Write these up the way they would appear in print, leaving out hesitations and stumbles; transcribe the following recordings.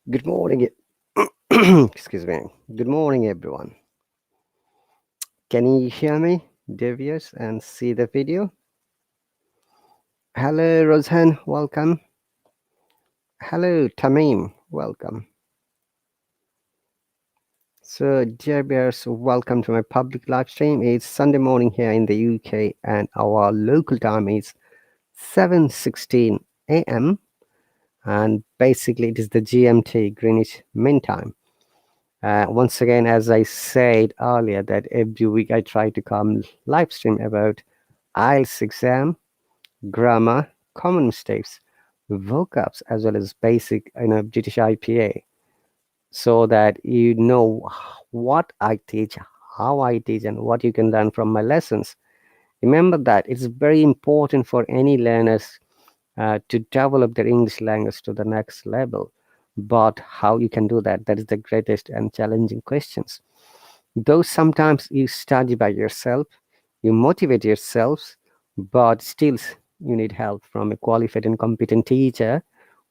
Good morning. Excuse me. Good morning, everyone. Can you hear me, devious, and see the video? Hello, Rosehan. Welcome. Hello, Tamim. Welcome. So, dear bears, welcome to my public live stream. It's Sunday morning here in the UK, and our local time is 7:16 a.m. And basically, it is the GMT Greenwich Mean Time. Once again, as I said earlier, that every week I try to come live stream about IELTS exam, grammar, common mistakes, vocabs, as well as basic, British IPA, so that you know what I teach, how I teach, and what you can learn from my lessons. Remember that it's very important for any learners to develop their English language to the next level. But how you can do that? That is the greatest and challenging questions. Though sometimes you study by yourself, you motivate yourselves, but still you need help from a qualified and competent teacher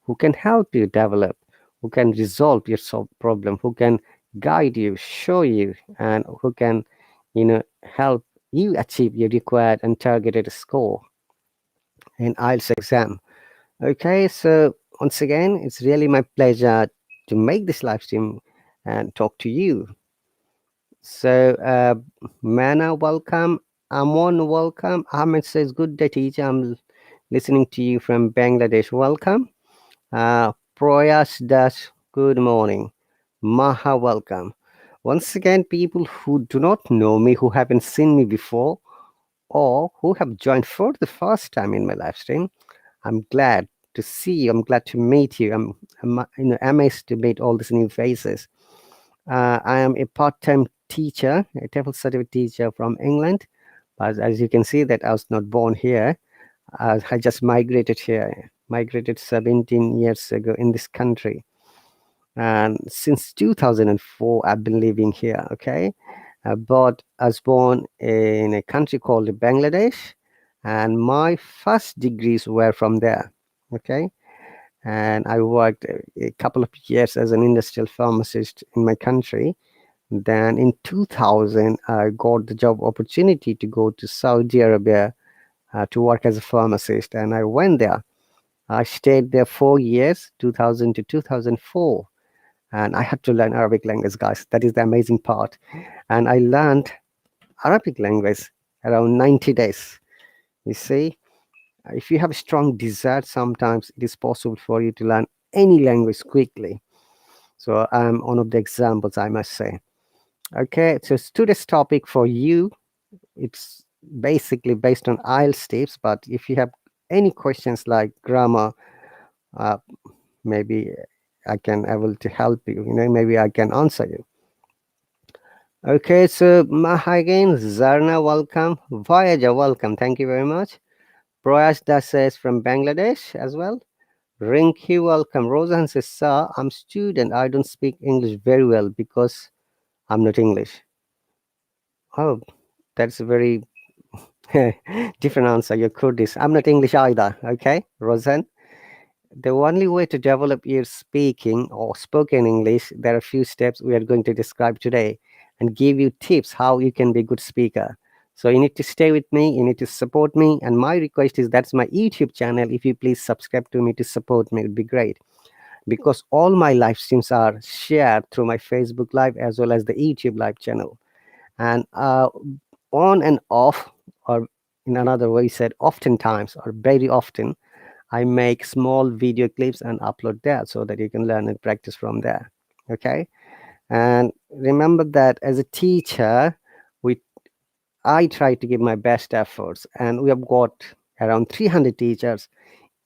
who can help you develop, who can resolve your problem, who can guide you, show you, and who can, help you achieve your required and targeted score in IELTS exam. Okay, so once again, it's really my pleasure to make this live stream and talk to you. So, Mana, welcome. Amon, welcome. Ahmed says, good day, teacher. I'm listening to you from Bangladesh. Welcome. Proyas Das, good morning. Maha, welcome. Once again, people who do not know me, who haven't seen me before, or who have joined for the first time in my live stream, I'm glad to see you. I'm glad to meet you. I'm amazed to meet all these new faces. I am a part-time teacher, a TEFL certificate teacher from England. But as you can see, that I was not born here. I just migrated here, migrated 17 years ago in this country. And since 2004, I've been living here, okay? But I was born in a country called Bangladesh, and my first degrees were from there, okay? And I worked a couple of years as an industrial pharmacist in my country. Then in 2000, I got the job opportunity to go to Saudi Arabia to work as a pharmacist, and I went there. I stayed there 4 years, 2000 to 2004, and I had to learn Arabic language, guys. That is the amazing part. And I learned Arabic language around 90 days. You see, if you have a strong desire, sometimes it is possible for you to learn any language quickly. So I'm one of the examples, I must say. Okay, so today's topic for you, it's basically based on IELTS tips, but if you have any questions like grammar, uh, maybe I can able to help you, maybe I can answer you. Okay, so Maha again, Zarna, welcome. Voyager, welcome. Thank you very much. Proyash Das says from Bangladesh as well. Rinki, welcome. Rosan says, sir, I'm student. I don't speak English very well because I'm not English. Oh, that's a very different answer. You're Kurdish. I'm not English either. Okay, Rosan. The only way to develop your speaking or spoken English, there are a few steps we are going to describe today and give you tips how you can be a good speaker. So you need to stay with me, you need to support me, and my request is that's my YouTube channel. If you please subscribe to me to support me, it would be great. Because all my live streams are shared through my Facebook Live as well as the YouTube Live channel. And on and off, or in another way said, oftentimes or very often, I make small video clips and upload there so that you can learn and practice from there. Okay. And remember that as a teacher, I try to give my best efforts, and we have got around 300 teachers.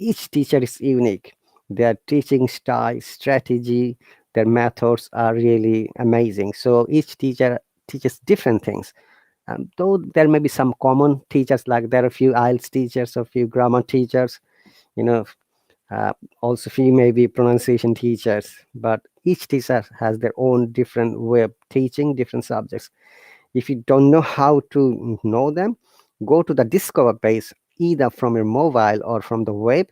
Each teacher is unique. Their teaching style, strategy, their methods are really amazing. So each teacher teaches different things. Though there may be some common teachers, like there are a few IELTS teachers, a few grammar teachers, you know, also few maybe pronunciation teachers, but each teacher has their own different way of teaching different subjects. If you don't know how to know them, go to the Discover page, either from your mobile or from the web,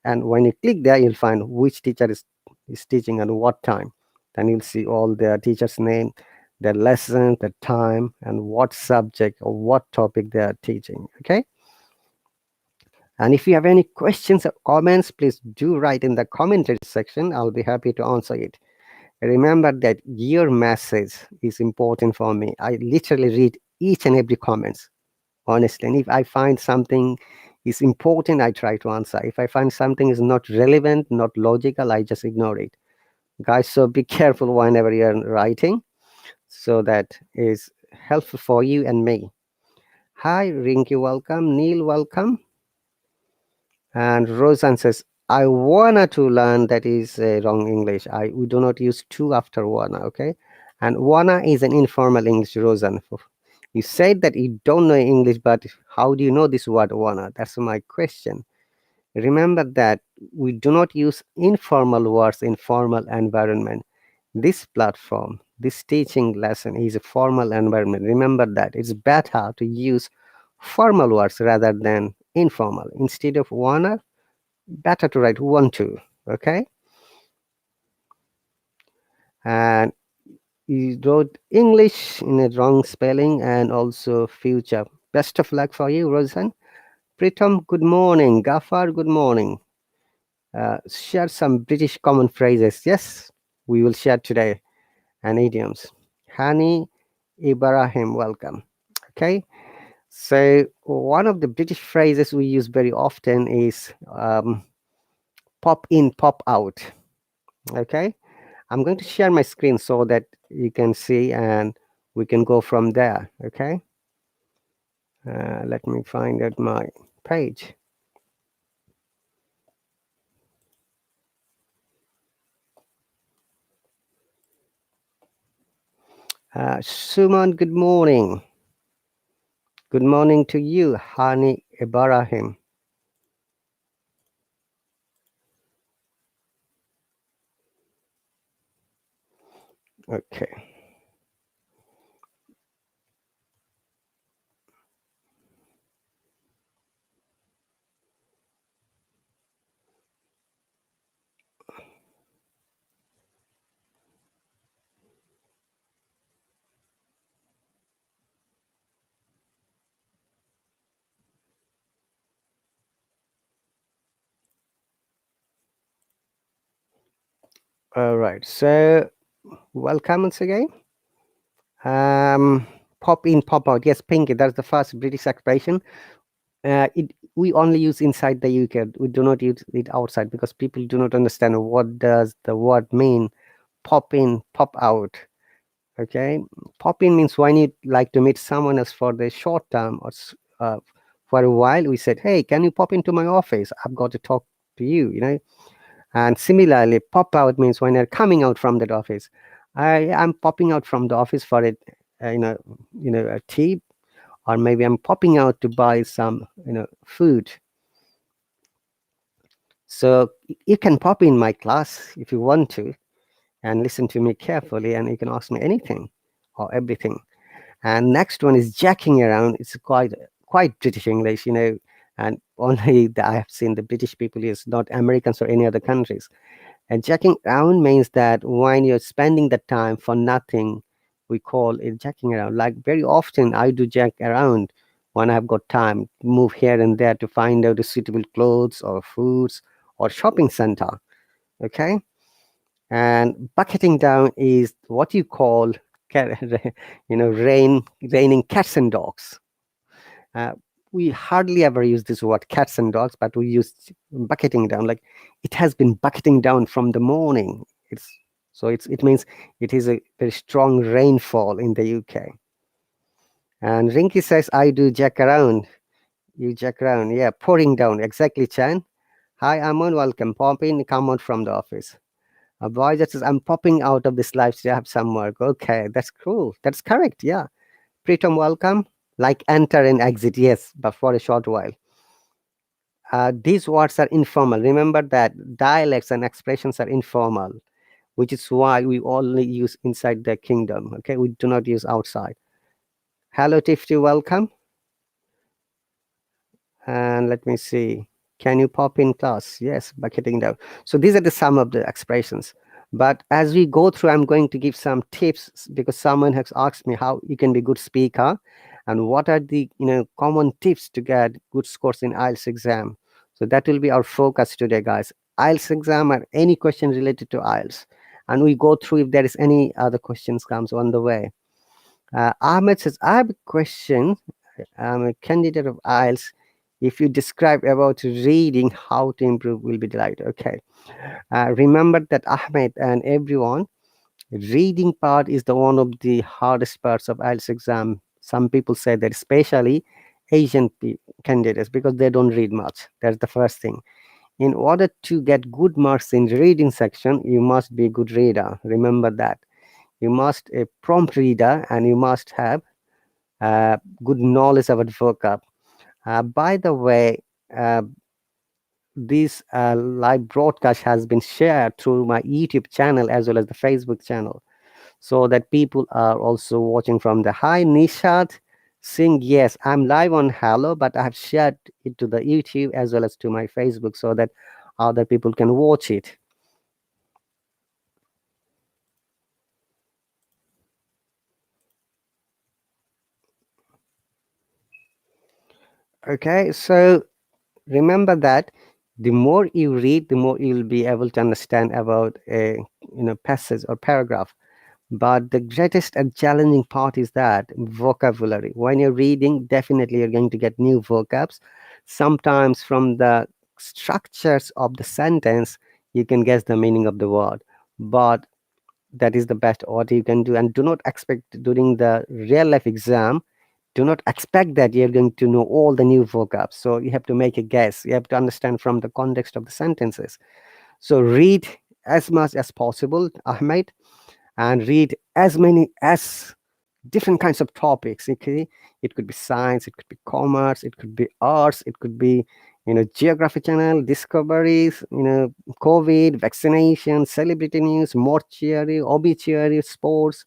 and when you click there, you'll find which teacher is is teaching at what time. Then you'll see all their teacher's name, their lesson, the time, and what subject or what topic they are teaching. Okay. And if you have any questions or comments, please do write in the commentary section. I'll be happy to answer it. Remember that your message is important for me. I literally read each and every comments, honestly. And if I find something is important, I try to answer. If I find something is not relevant, not logical, I just ignore it. Guys, so be careful whenever you're writing, so that is helpful for you and me. Hi, Rinky, welcome. Neil, welcome. And Roseanne says, I wanna to learn. That is wrong English. We do not use to after wanna, okay? And wanna is an informal English, Roseanne. You said that you don't know English, but how do you know this word wanna? That's my question. Remember that we do not use informal words in formal environment. This platform, this teaching lesson is a formal environment. Remember that. It's better to use formal words rather than informal. Instead of wanna, better to write want to. Okay. And you wrote English in a wrong spelling and also future. Best of luck for you, Rosen. Pritam, good morning. Gafar, good morning. Share some British common phrases. Yes, we will share today, and idioms. Hani Ibrahim, welcome. Okay, so one of the British phrases we use very often is pop in, pop out. Okay, I'm going to share my screen so that you can see and we can go from there. Okay, let me find out my page. Suman, good morning. Good morning to you, Hani Ibrahim. Okay. All right. So welcome once again. Pop in, pop out. Yes, Pinky. That's the first British expression. We only use inside the UK. We do not use it outside because people do not understand what does the word mean. Pop in, pop out. Okay, pop in means when you like to meet someone else for the short term or for a while. We said, hey, can you pop into my office? I've got to talk to you. You know. And similarly, pop out means when you're coming out from that office. I'm popping out from the office for it, a tea, or maybe I'm popping out to buy some, food. So you can pop in my class if you want to and listen to me carefully, and you can ask me anything or everything. And next one is jacking around. It's quite British English, and only I have seen the British people use, not Americans or any other countries. And jacking around means that when you're spending the time for nothing, we call it jacking around. Like very often, I do jack around when I've got time, move here and there to find out the suitable clothes or foods or shopping center. Okay. And bucketing down is what you call, raining cats and dogs. Uh, we hardly ever use this word cats and dogs, but we use bucketing down. Like it has been bucketing down from the morning. It means it is a very strong rainfall in the UK. And Rinky says, I do jack around. You jack around. Yeah, pouring down. Exactly, Chan. Hi, Aman. Welcome. Pop in, come out from the office. A boy that says, I'm popping out of this life to have some work. Okay, that's cool. That's correct. Yeah. Pritam, welcome. Like enter and exit. Yes, but for a short while. These words are informal. Remember that dialects and expressions are informal, which is why we only use inside the kingdom. Okay, we do not use outside. Hello, Tifty, welcome. And let me see. Can you pop in class? Yes, bucketing down. So these are the some of the expressions. But as we go through, I'm going to give some tips because someone has asked me how you can be a good speaker and what are the common tips to get good scores in IELTS exam. So that will be our focus today, guys. IELTS exam or any question related to IELTS. And we go through if there is any other questions comes on the way. Ahmed says, I have a question. I'm a candidate of IELTS. If you describe about reading, how to improve will be delighted. Okay. Remember that Ahmed and everyone, reading part is the one of the hardest parts of IELTS exam. Some people say that especially Asian candidates because they don't read much. That's the first thing. In order to get good marks in reading section, you must be a good reader. Remember that. You must a prompt reader and you must have good knowledge about vocab. By the way, this live broadcast has been shared through my YouTube channel as well as the Facebook channel, so that people are also watching from the Hi Nishat Singh. Yes, I'm live on Hallo, but I have shared it to the YouTube as well as to my Facebook so that other people can watch it. Okay, so remember that the more you read, the more you'll be able to understand about a passage or paragraph. But the greatest and challenging part is that vocabulary. When you're reading, definitely you're going to get new vocabs. Sometimes from the structures of the sentence, you can guess the meaning of the word. But that is the best what you can do. And do not expect during the real life exam, do not expect that you're going to know all the new vocabs. So you have to make a guess. You have to understand from the context of the sentences. So read as much as possible, Ahmed, and read as many as different kinds of topics. Okay, it could be science, it could be commerce, it could be arts, it could be geography channel, discoveries, COVID, vaccination, celebrity news, mortuary, obituary, sports,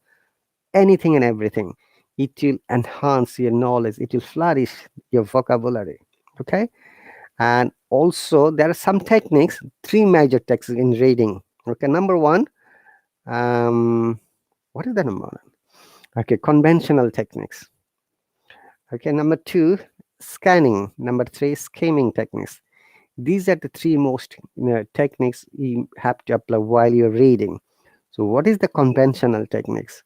anything and everything. It will enhance your knowledge, it will flourish your vocabulary. Okay, and also there are some techniques, three major techniques in reading. Okay, number one, what is the number one? Okay, conventional techniques. Okay, number two, scanning. Number three, skimming techniques. These are the three most techniques you have to apply while you're reading. So what is the conventional techniques?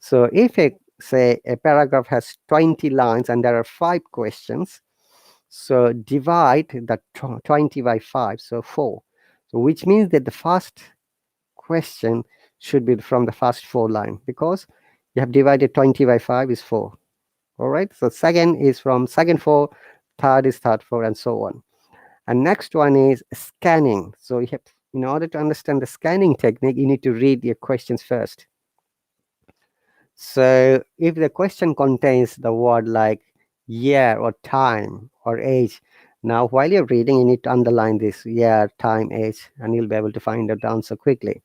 So if say a paragraph has 20 lines and there are 5 questions, so divide the 20 by 5, so 4. So which means that the first question should be from the first 4 line, because you have divided 20 by 5 is 4. All right, so second is from second 4, third is third 4, and so on. And next one is scanning. So you have, in order to understand the scanning technique, you need to read your questions first. So if the question contains the word like year or time or age, now while you're reading, you need to underline this year, time, age, and you'll be able to find out the answer quickly.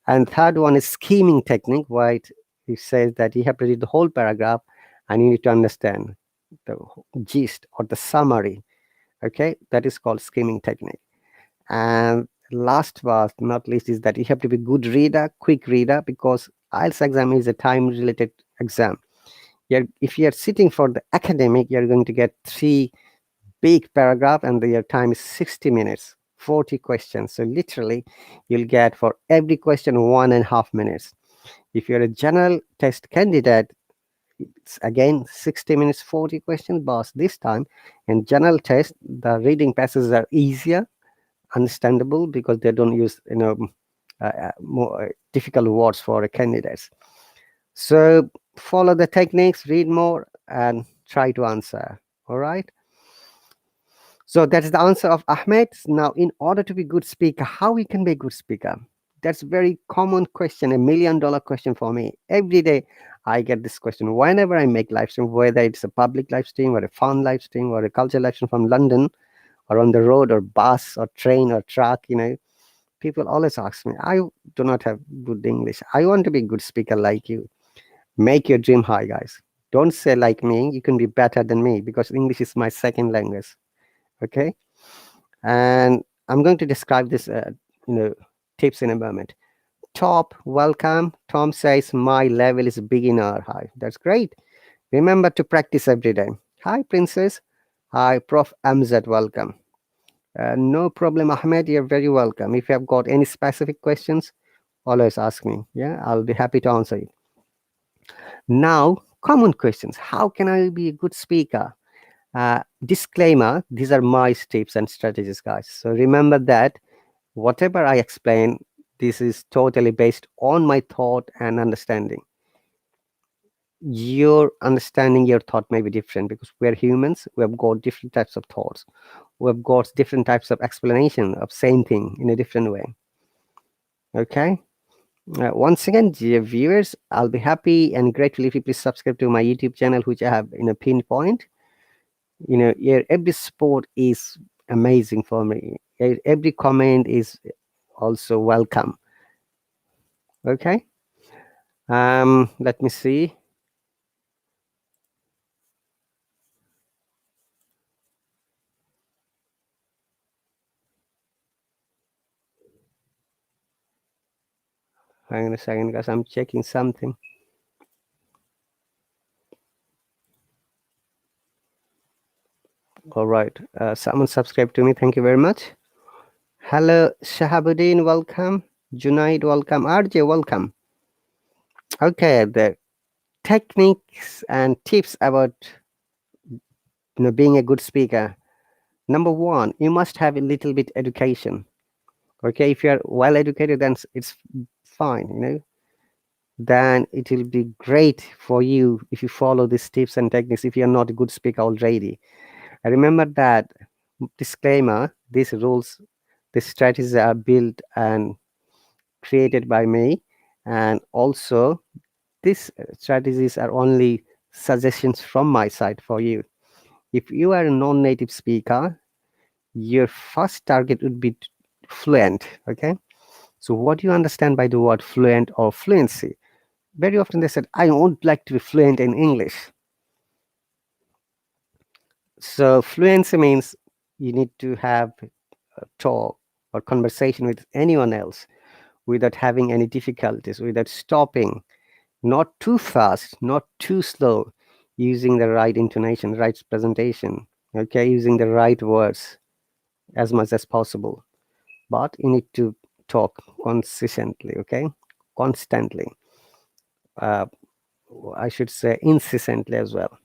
And third one is skimming technique, right? It says that you have to read the whole paragraph and you need to understand the gist or the summary. Okay, that is called skimming technique. And last but not least is that you have to be good reader, quick reader, because IELTS exam is a time related exam. If you're sitting for the academic, you're going to get 3 big paragraph and your time is 60 minutes, 40 questions. So literally you'll get for every question 1.5 minutes. If you're a general test candidate, it's again 60 minutes, 40 questions. But this time in general test, the reading passages are easier, understandable, because they don't use more difficult words for candidates. So follow the techniques, read more, and try to answer. All right. So that is the answer of Ahmed. Now, in order to be a good speaker, how we can be a good speaker? That's a very common question, $1 million question for me. Every day I get this question whenever I make live stream, whether it's a public live stream or a fun live stream or a culture live stream from London or on the road or bus or train or truck. People always ask me, I do not have good English. I want to be a good speaker like you. Make your dream high, guys. Don't say like me, you can be better than me, because English is my second language. Okay. And I'm going to describe this, tips in a moment. Top, welcome. Tom says, my level is beginner. Hi, that's great. Remember to practice every day. Hi, Princess. Hi, Prof. Amzad, welcome. No problem, Ahmed. You're very welcome. If you have got any specific questions, always ask me. Yeah, I'll be happy to answer you. Now, common questions. How can I be a good speaker? Disclaimer, these are my tips and strategies, guys. So remember that whatever I explain, this is totally based on my thought and understanding. Your understanding, your thought may be different because we're humans. We have got different types of thoughts. We have got different types of explanation of same thing in a different way. Okay. Once again, dear viewers, I'll be happy and grateful if you please subscribe to my YouTube channel, which I have in a pinpoint. Every support is amazing for me. Every comment is also welcome. Okay. Let me see. Hang on a second, guys. I'm checking something. All right. Someone subscribed to me. Thank you very much. Hello, Shahabuddin. Welcome. Junaid, welcome. RJ, welcome. Okay. The techniques and tips about being a good speaker. Number one, you must have a little bit education. Okay. If you are well educated, then it's fine. Then it will be great for you if you follow these tips and techniques if you're not a good speaker already. I remember that disclaimer, these rules, these strategies are built and created by me. And also, these strategies are only suggestions from my side for you. If you are a non-native speaker, your first target would be fluent. Okay. So what do you understand by the word fluent or fluency? Very often they said, I would like to be fluent in English. So fluency means you need to have a talk or conversation with anyone else without having any difficulties, without stopping, not too fast, not too slow, using the right intonation, right presentation, okay, using the right words as much as possible. But you need to talk consistently, okay, constantly. I should say incessantly as well,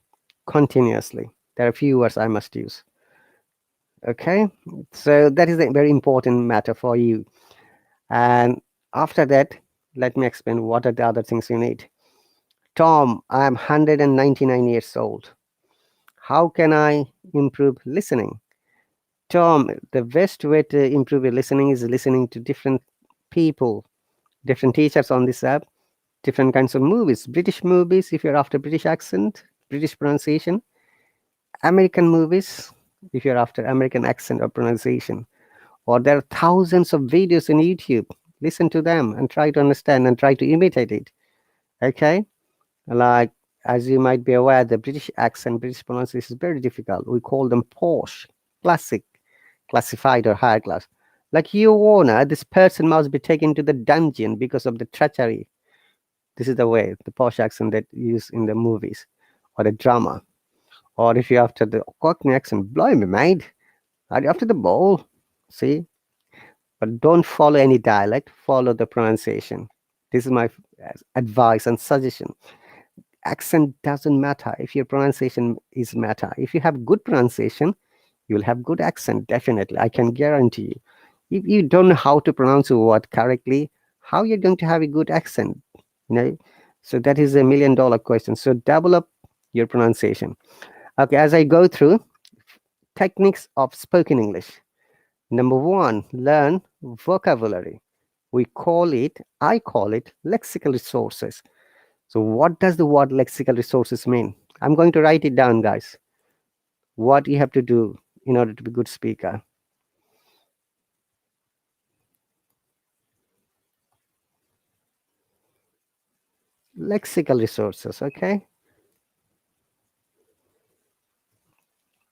continuously. There are a few words I must use. Okay, so that is a very important matter for you. And after that, let me explain what are the other things you need. Tom, I'm 199 years old. How can I improve listening? Tom, the best way to improve your listening is listening to different people, different teachers on this app, different kinds of movies. British movies, if you're after British accent, British pronunciation. American movies, if you're after American accent or pronunciation. Or there are thousands of videos on YouTube. Listen to them and try to understand and try to imitate it. Okay? Like, as you might be aware, the British accent, British pronunciation is very difficult. We call them posh, classic, classified, or higher class. Like, Your Honor, this person must be taken to the dungeon because of the treachery. This is the way, the posh accent that used in the movies or the drama. Or if you're after the Cockney accent, blimey, mate, are you after the bowl? See? But don't follow any dialect, follow the pronunciation. This is my advice and suggestion. Accent doesn't matter if your pronunciation is matter. If you have good pronunciation, you'll have good accent, definitely. I can guarantee you. If you don't know how to pronounce a word correctly, how you're going to have a good accent? So that is $1 million question. So develop your pronunciation. Okay, as I go through techniques of spoken English. Number one, learn vocabulary. I call it lexical resources. So what does the word lexical resources mean? I'm going to write it down, guys. What you have to do in order to be a good speaker. Lexical resources, okay?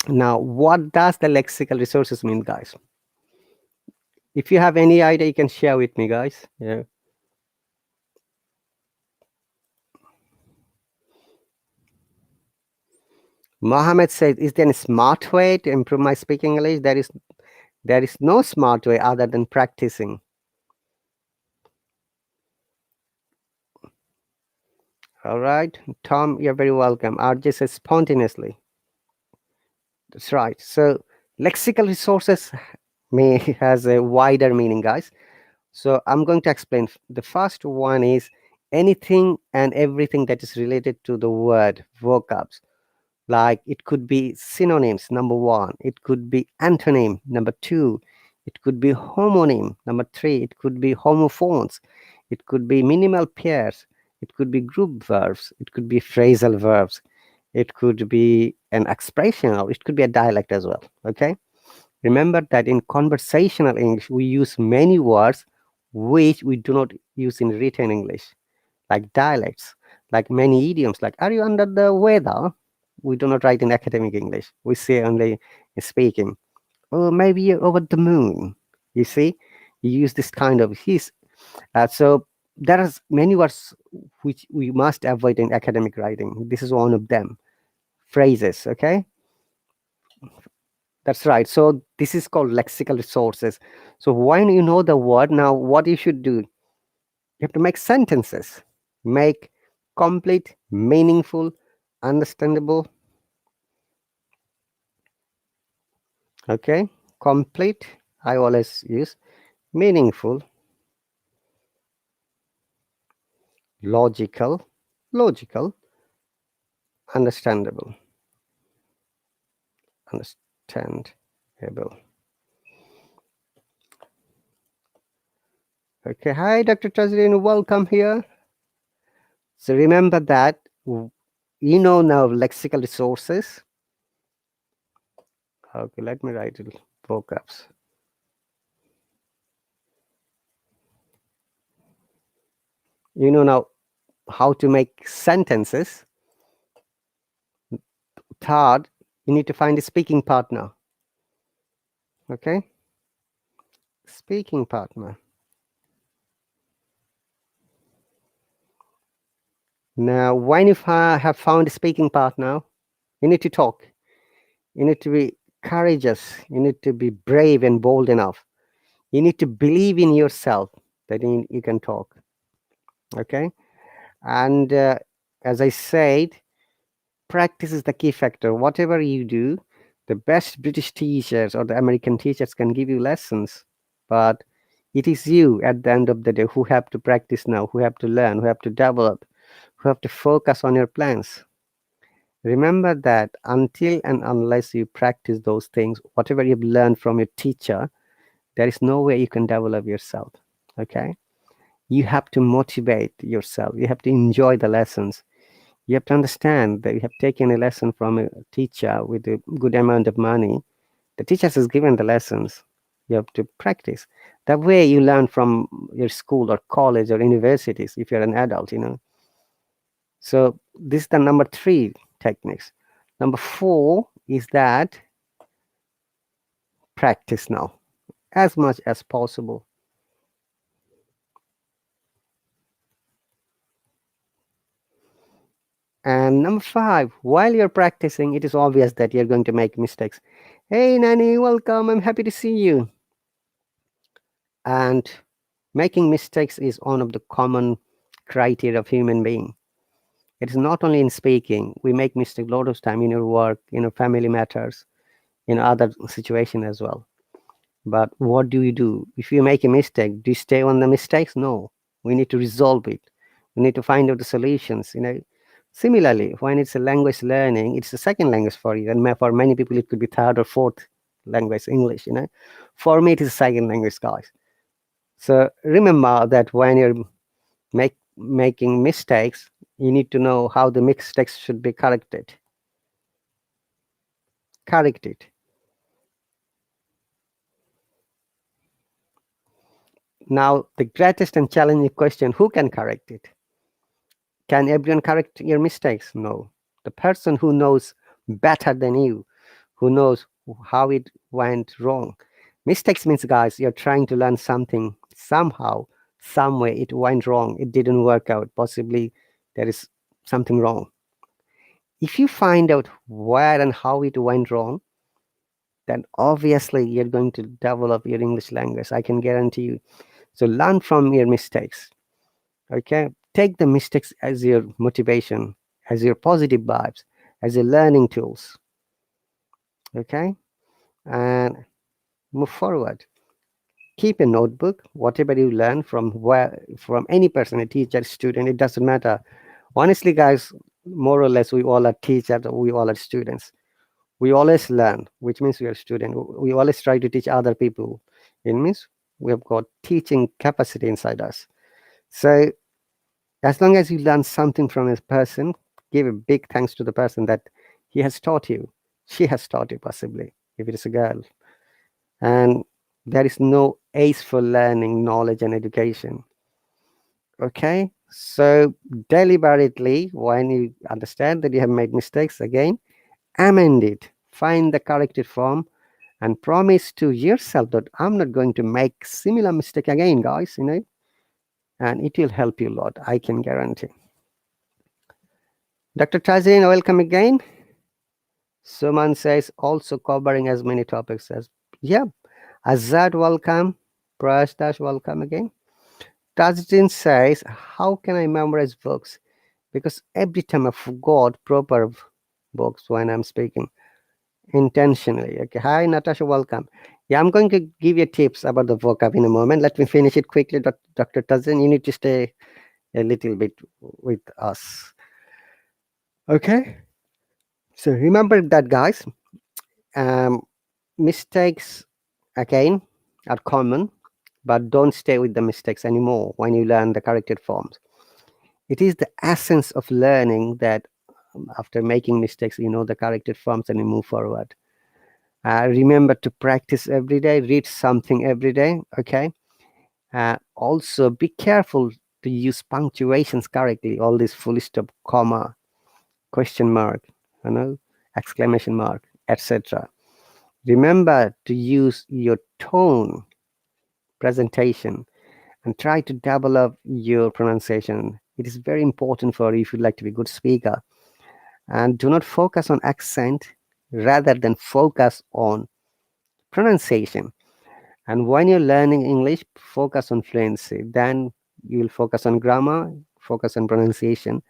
Now, what does the lexical resources mean, guys? If you have any idea, you can share with me, guys. Yeah. Mohammed says, is there a smart way to improve my speaking English? There is no smart way other than practicing. All right. Tom, you're very welcome. RJ says spontaneously. That's right. So lexical resources may has a wider meaning, guys. So I'm going to explain. The first one is anything and everything that is related to the word vocabs. Like it could be synonyms, number one. It could be antonym, number two. It could be homonym, number three. It could be homophones. It could be minimal pairs. It could be group verbs. It could be phrasal verbs. It could be an expression, or it could be a dialect as well. Okay. Remember that in conversational English, we use many words which we do not use in written English, like dialects, like many idioms, like "Are you under the weather?" We do not write in academic English. We say only in speaking. Or maybe you're over the moon. You see, you use this kind of his. So there are many words which we must avoid in academic writing. This is one of them. Phrases. Okay. That's right. So this is called lexical resources. So when you know the word, now what you should do, you have to make sentences, make complete, meaningful, understandable. Okay, complete. I always use meaningful, logical, understandable, understandable. Okay, hi, Dr. Tazrin, welcome here. So remember that you know now lexical resources. Okay, let me write it. Vocabs. You know now how to make sentences. Third, you need to find a speaking partner. Okay, speaking partner. Now, when you have found a speaking partner, you need to talk. You need to be courageous. You need to be brave and bold enough. You need to believe in yourself that you can talk. Okay, and as I said, practice is the key factor. Whatever you do, the best British teachers or the American teachers can give you lessons, but it is you at the end of the day who have to practice now, who have to learn, who have to develop, who have to focus on your plans. Remember that until and unless you practice those things, whatever you've learned from your teacher, there is no way you can develop yourself. Okay, you have to motivate yourself. You have to enjoy the lessons. You have to understand that you have taken a lesson from a teacher with a good amount of money. The teacher has given the lessons. You have to practice. That way you learn from your school or college or universities if you're an adult, So this is the number 3 techniques. Number 4 is that practice now as much as possible. And number 5, while you're practicing, it is obvious that you're going to make mistakes. Hey, Nani, welcome. I'm happy to see you. And making mistakes is one of the common criteria of human being. It is not only in speaking. We make mistakes a lot of time in your work, in our family matters, in other situations as well. But what do you do? If you make a mistake, do you stay on the mistakes? No. We need to resolve it. We need to find out the solutions. Similarly, when it's a language learning, it's a second language for you. And for many people, it could be third or fourth language, English. For me, it is a second language, guys. So remember that when you're making mistakes, you need to know how the mistakes should be corrected. Correct it. Now, the greatest and challenging question, who can correct it? Can everyone correct your mistakes? No. The person who knows better than you, who knows how it went wrong, Mistakes means, guys, you're trying to learn something. Somehow, some way it went wrong. It didn't work out. Possibly there is something wrong. If you find out where and how it went wrong, then obviously you're going to develop your English language. I can guarantee you. So learn from your mistakes. Okay, take the mistakes as your motivation, as your positive vibes, as your learning tools. Okay, and move forward. Keep a notebook. Whatever you learn from any person, a teacher, student, it doesn't matter. Honestly, guys, more or less, we all are teachers. We all are students. We always learn, which means we are student. We always try to teach other people. It means we have got teaching capacity inside us. So as long as you learn something from a person, give a big thanks to the person that he has taught you, she has taught you, possibly, if it is a girl. And there is no age for learning knowledge and education. Okay, so deliberately, when you understand that you have made mistakes, again, amend it, find the corrected form, and promise to yourself that I'm not going to make similar mistake again, guys, and it will help you a lot, I can guarantee. Dr. Tazin, welcome again. Suman says also covering as many topics as, yeah. Azad, welcome. Prashdash, welcome again. Tazin says, how can I memorize books? Because every time I forgot proper books when I'm speaking intentionally. Okay. Hi, Natasha, welcome. Yeah, I'm going to give you tips about the vocab in a moment. Let me finish it quickly, Dr. Tazin. You need to stay a little bit with us. Okay. So remember that, guys. Um, Mistakes, again, are common, but don't stay with the mistakes anymore when you learn the corrected forms. It is the essence of learning that after making mistakes, you know the corrected forms and you move forward. Remember to practice every day, read something every day, okay? Also, be careful to use punctuations correctly, all this full stop, comma, question mark, exclamation mark, etc. Remember to use your tone, presentation, and try to develop your pronunciation. It is very important for you if you'd like to be a good speaker. And do not focus on accent rather than focus on pronunciation. And when you're learning English, focus on fluency. Then you will focus on grammar, focus on pronunciation.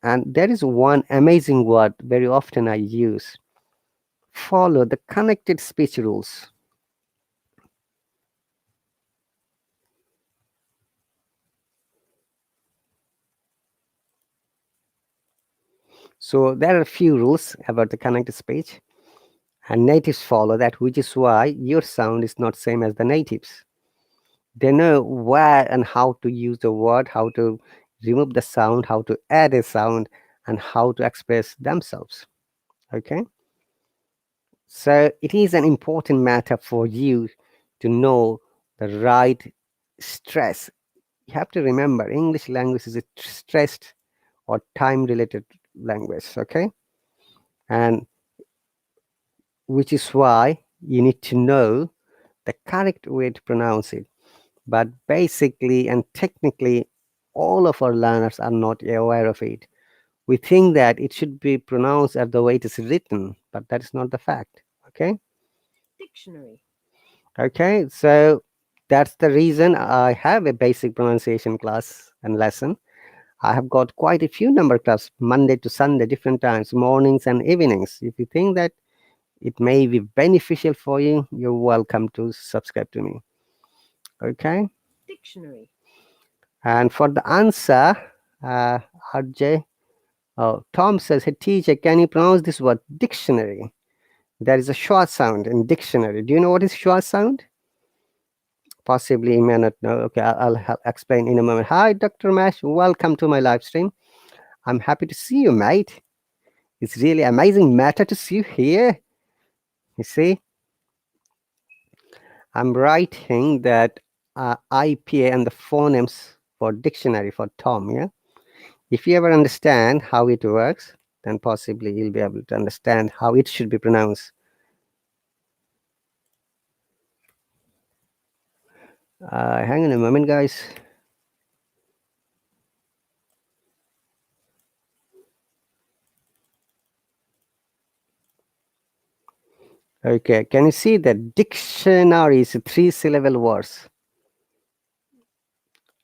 And there is one amazing word very often I use. Follow the connected speech rules. So there are a few rules about the connected speech, and natives follow that, which is why your sound is not same as the natives. They know where and how to use the word, how to remove the sound, how to add a sound, and how to express themselves. Okay? So it is an important matter for you to know the right stress. You have to remember English language is a stressed or time related language, okay? And which is why you need to know the correct way to pronounce it. But basically and technically, all of our learners are not aware of it. We think that it should be pronounced as the way it is written, but that is not the fact. Okay? Dictionary. Okay, so that's the reason I have a basic pronunciation class and lesson. I have got quite a few number class Monday to Sunday, different times, mornings and evenings. If you think that it may be beneficial for you, you're welcome to subscribe to me. Okay. Dictionary. And for the answer, uh, RJ, Tom says, hey, teacher, can you pronounce this word dictionary? There is a short sound in dictionary. Do you know what is short sound? Possibly you may not know. Okay, I'll explain in a moment. Hi, Dr. Mash. Welcome to my live stream. I'm happy to see you, mate. It's really amazing matter to see you here. You see, I'm writing that IPA and the phonemes for dictionary for Tom, yeah? If you ever understand how it works, then possibly you'll be able to understand how it should be pronounced. Hang on a moment, guys. Okay, can you see that dictionary is a 3-syllable words?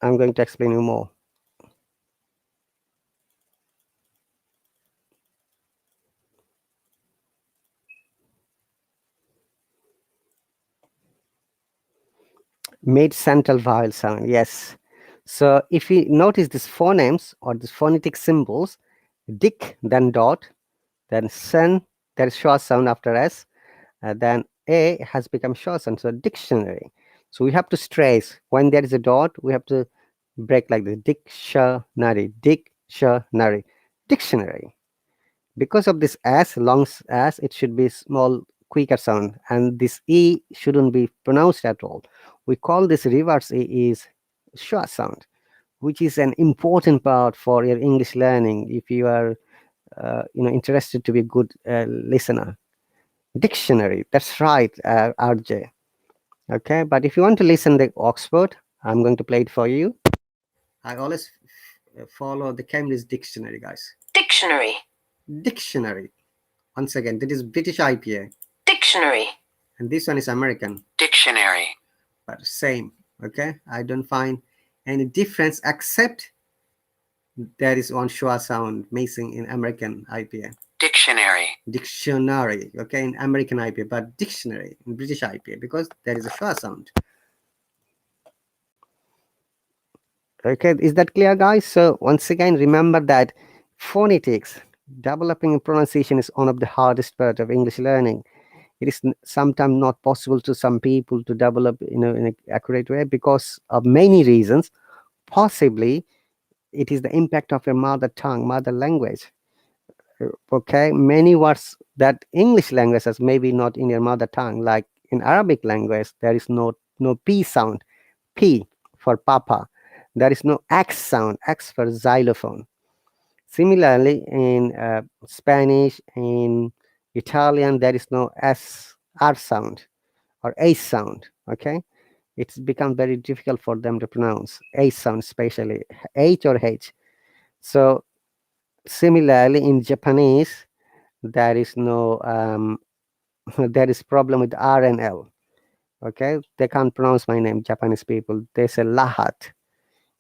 I'm going to explain you more. Made central vowel sound, yes. So if you notice these phonemes or these phonetic symbols, dic, then dot, then sen, there is short sound after s, then a has become short sound, so dictionary. So we have to stress when there is a dot, we have to break like this: dictionary, dictionary, dictionary. Because of this s, long s, it should be small, quicker sound, and this e shouldn't be pronounced at all. We call this reverse e is short sound, which is an important part for your English learning if you are interested to be a good listener. Dictionary, that's right, RJ. Okay, but if you want to listen the Oxford, I'm going to play it for you. I always follow the Cambridge Dictionary, guys. Dictionary. Dictionary. Once again, that is British IPA. Dictionary. And this one is American. Dictionary. But same. Okay, I don't find any difference except there is one schwa sound missing in American IPA. Dictionary. Dictionary. Okay, in American IPA, but dictionary in British IPA because there is a schwa sound. Okay, is that clear, guys? So once again, remember that phonetics, developing pronunciation, is one of the hardest part of English learning. It is sometimes not possible to some people to develop in an accurate way because of many reasons. Possibly it is the impact of your mother tongue, mother language. Okay, many words that English language has maybe not in your mother tongue, like in Arabic language there is no p sound, p for papa. There is no x sound, x for xylophone. Similarly, in Spanish, in Italian, there is no r sound or a sound. Okay, it's become very difficult for them to pronounce a sound, especially h or h. So similarly, in Japanese, there is no there is problem with r and l. Okay, they can't pronounce my name. Japanese people, they say lahat.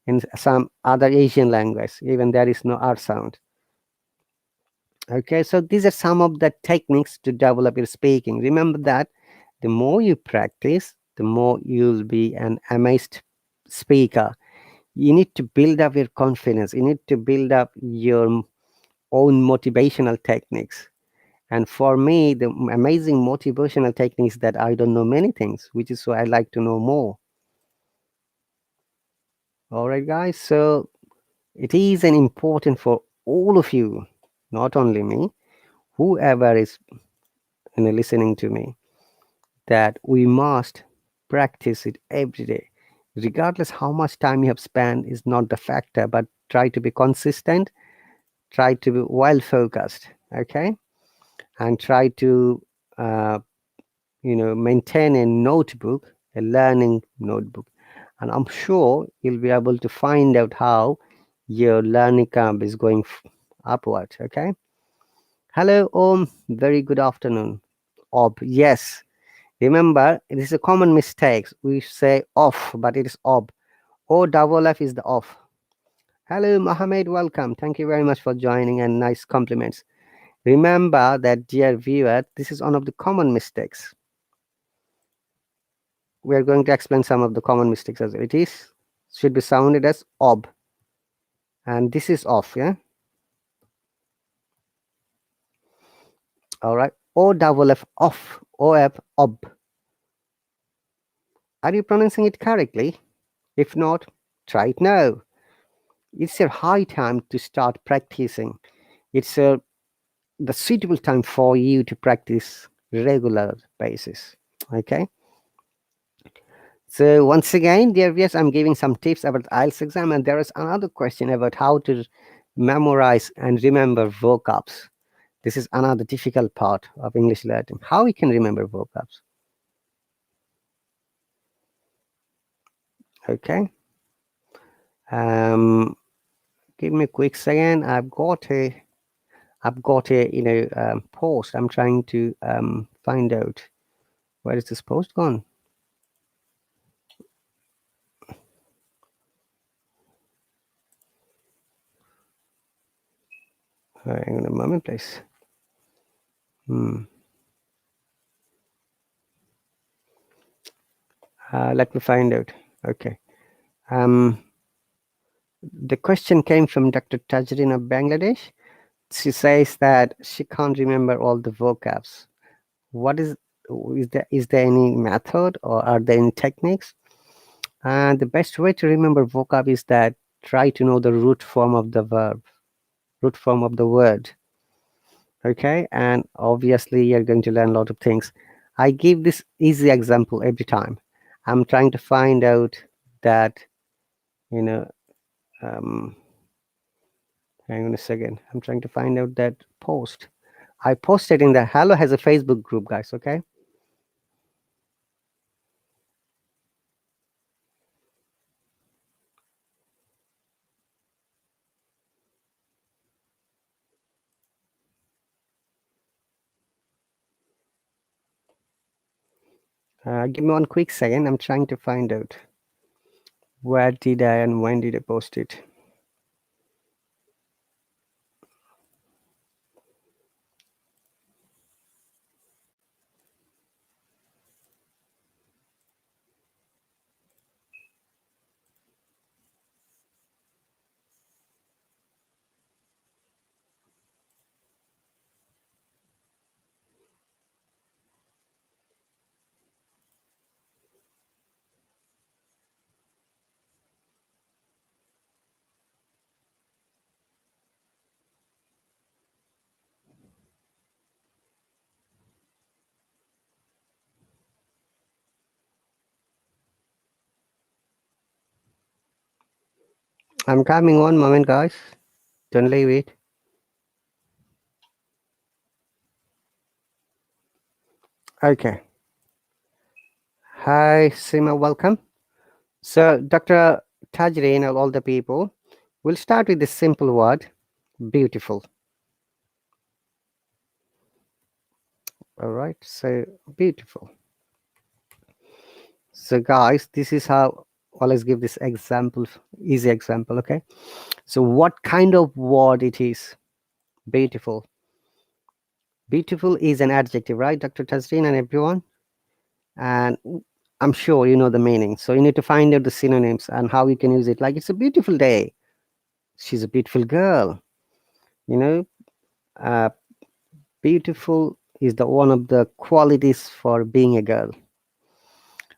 In some other Asian language, even there is no r sound. Okay, so these are some of the techniques to develop your speaking. Remember that the more you practice, the more you'll be an amazed speaker. You need to build up your confidence. You need to build up your own motivational techniques. And for me, the amazing motivational techniques that I don't know many things, which is why I like to know more. All right, guys. So it is an important for all of you, not only me, whoever is listening to me, that we must practice it every day. Regardless how much time you have spent is not the factor, but try to be consistent, try to be well focused, okay? And try to maintain a notebook, a learning notebook. And I'm sure you'll be able to find out how your learning curve is going upward, okay? Hello, Om. Very good afternoon. Ob, yes. Remember, it is a common mistake. We say off, but it is ob. O double F is the off. Hello, Mohammed. Welcome. Thank you very much for joining and nice compliments. Remember that, dear viewer, this is one of the common mistakes. We are going to explain some of the common mistakes as well. It is should be sounded as ob, and this is off. Yeah. All right. O double F off. O F ob. Are you pronouncing it correctly? If not, try it now. It's a high time to start practicing. It's the suitable time for you to practice regular basis. Okay. So once again, dear viewers, I'm giving some tips about IELTS exam, and there is another question about how to memorize and remember vocabs. This is another difficult part of English learning. How we can remember vocabs? Okay. Give me a quick second. I've got a post. I'm trying to find out where is this post gone. Hang on a moment, please. Let me find out. Okay. The question came from Dr. Tajrin of Bangladesh. She says that she can't remember all the vocabs. What is there any method or are there any techniques? And the best way to remember vocab is that try to know the root form of the verb, root form of the word. Okay, and obviously you're going to learn a lot of things. I give this easy example every time. I'm trying to find out that, hang on a second. I'm trying to find out that post. I posted in the Hallo has a Facebook group, guys. Okay. Give me one quick second. I'm trying to find out where did I and when did I post it. I'm coming. One moment, guys. Don't leave it. Okay. Hi, Sima. Welcome. So, Dr. Tajrin and all the people, we'll start with the simple word, beautiful. All right. So, beautiful. So, guys, this is how always give this example, easy example. Okay. So, what kind of word it is? Beautiful. Beautiful is an adjective, right, Dr. Tajrin and everyone? And I'm sure you know the meaning. So, you need to find out the synonyms and how you can use it. Like, it's a beautiful day. She's a beautiful girl. You know, beautiful is the one of the qualities for being a girl.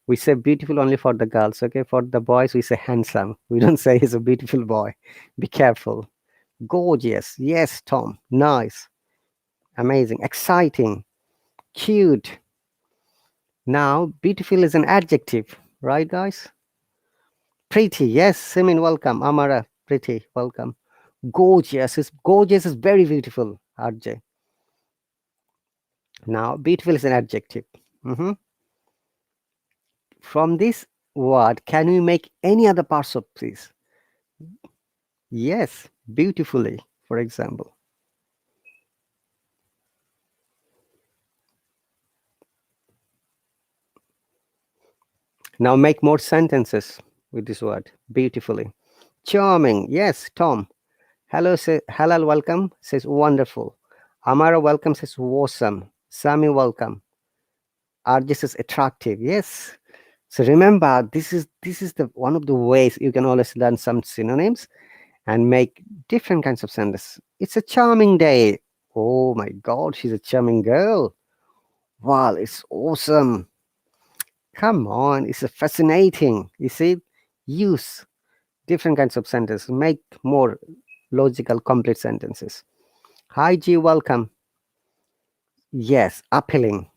We say beautiful only for the girls. Okay, for the boys we say handsome. We don't say he's a beautiful boy. Be careful. Gorgeous, yes, Tom. Nice, amazing, exciting, cute. Now beautiful is an adjective, right, guys? Pretty, yes, Simin, welcome. Amara, pretty, welcome. Gorgeous is very beautiful, RJ. Now beautiful is an adjective. From this word, can we make any other parts of this? Yes, beautifully, for example. Now make more sentences with this word, beautifully. Charming, yes, Tom. Hello, Halal, welcome, says wonderful. Amara, welcome, says awesome. Sami, welcome. RJ says attractive, yes. So remember, this is the one of the ways you can always learn some synonyms and make different kinds of sentences. It's a charming day. Oh my God, she's a charming girl. Wow, it's awesome. Come on, it's a fascinating. You see, use different kinds of sentences, make more logical, complete sentences. Hi, G, welcome. Yes, appealing.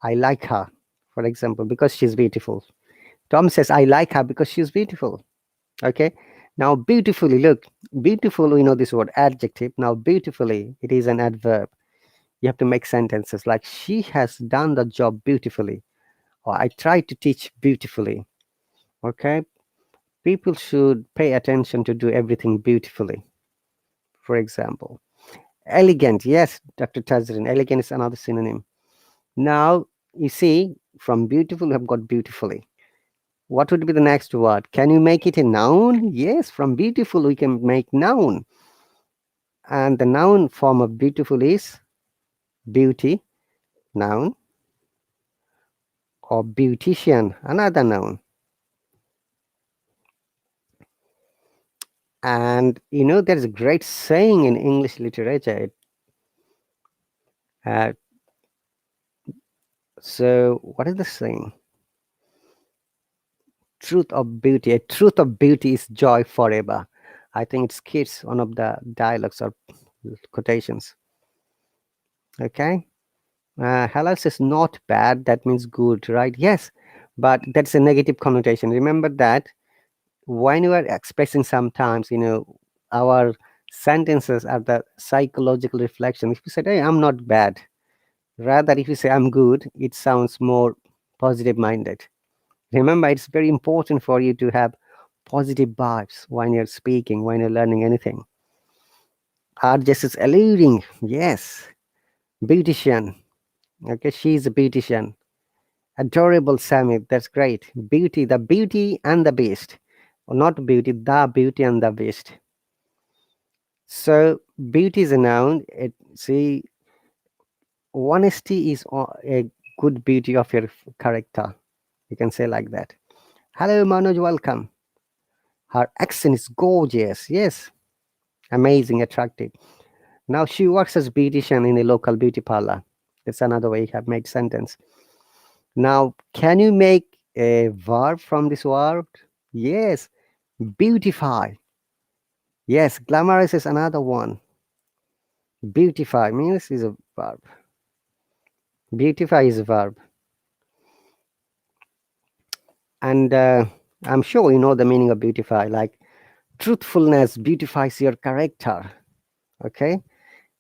I like her, for example, because she's beautiful. Tom says, I like her because she's beautiful. Okay. Now, beautifully, look, beautiful, we know this word adjective. Now, beautifully, it is an adverb. You have to make sentences like, she has done the job beautifully, or I tried to teach beautifully, Okay, people should pay attention to do everything beautifully. For example, elegant. Yes, Dr. Tazrin, elegant is another synonym. Now, you see, from beautiful, we have got beautifully. What would be the next word? Can you make it a noun? Yes, from beautiful, we can make noun. And the noun form of beautiful is beauty, noun, or beautician, another noun. And there's a great saying in English literature. Uh, so, what is the saying? Truth of beauty. A truth of beauty is joy forever. I think it's kids, one of the dialogues or quotations. Okay. Halal is not bad. That means good, right? Yes. But that's a negative connotation. Remember that when you are expressing sometimes, our sentences are the psychological reflection. If you say, hey, I'm not bad, rather if you say I'm good, it sounds more positive minded. Remember, it's very important for you to have positive vibes when you're speaking, when you're learning anything. Art just is alluding, yes, beautician. Okay, she's a beautician. Adorable Sammy, that's great. Beauty, the beauty and the beast. Or not beauty, the beauty and the beast. So beauty is a noun. See, honesty is a good beauty of your character. You can say like that. Hello, Manoj, welcome. Her accent is gorgeous. Yes, amazing, attractive. Now she works as beautician in a local beauty parlor. That's another way you have made sentence. Now, can you make a verb from this word? Yes, beautify. Yes, glamorous is another one. Beautify means is a verb. Beautify is a verb. And I'm sure you know the meaning of beautify, like truthfulness beautifies your character. Okay.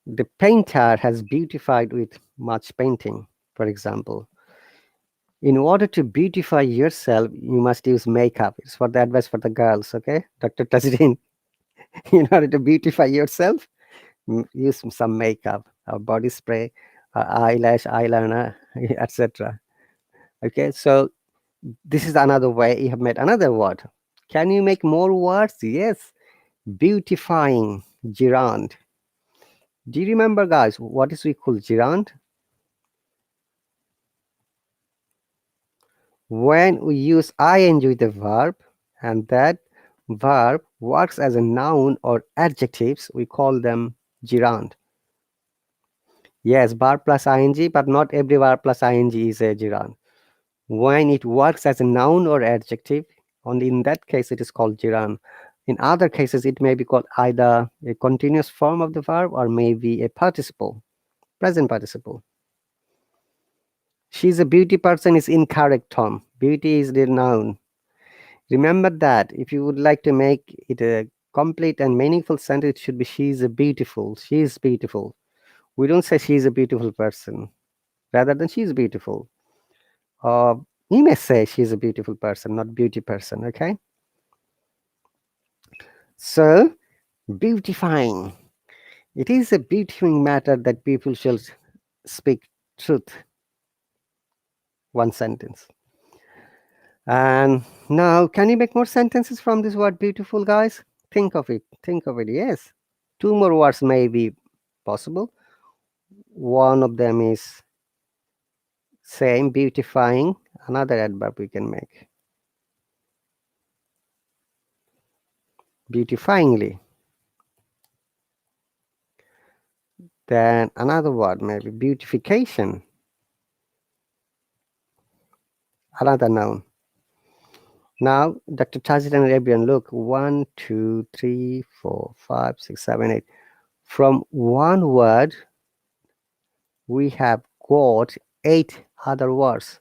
The painter has beautified with much painting, for example. In order to beautify yourself, you must use makeup. It's for the advice for the girls, okay? Dr. Tajrin, in order to beautify yourself, use some makeup, body spray, eyelash, eyeliner, etc. Okay, so this is another way you have made another word. Can you make more words? Yes, beautifying, gerund. Do you remember, guys, what is we call gerund? When we use ing with a verb and that verb works as a noun or adjectives, we call them gerund. Yes, verb plus ing, but not every verb plus ing is a gerund. When it works as a noun or adjective, only in that case it is called gerund. In other cases, it may be called either a continuous form of the verb or maybe a participle, present participle. She's a beauty person is incorrect, Tom. Beauty is the noun. Remember that if you would like to make it a complete and meaningful sentence, it should be she's a beautiful. She is beautiful. We don't say she's a beautiful person, rather than she's beautiful. You may say she's a beautiful person, not beauty person, okay? So, beautifying. It is a beautifying matter that people shall speak truth. One sentence. And now, can you make more sentences from this word beautiful, guys? Think of it. Think of it. Yes. Two more words may be possible. One of them is same, beautifying. Another adverb we can make. Beautifyingly. Then another word maybe beautification. Another noun. Now, Dr. Tajid and Arabian, look, 1, 2, 3, 4, 5, 6, 7, 8. From one word, we have got 8 other words.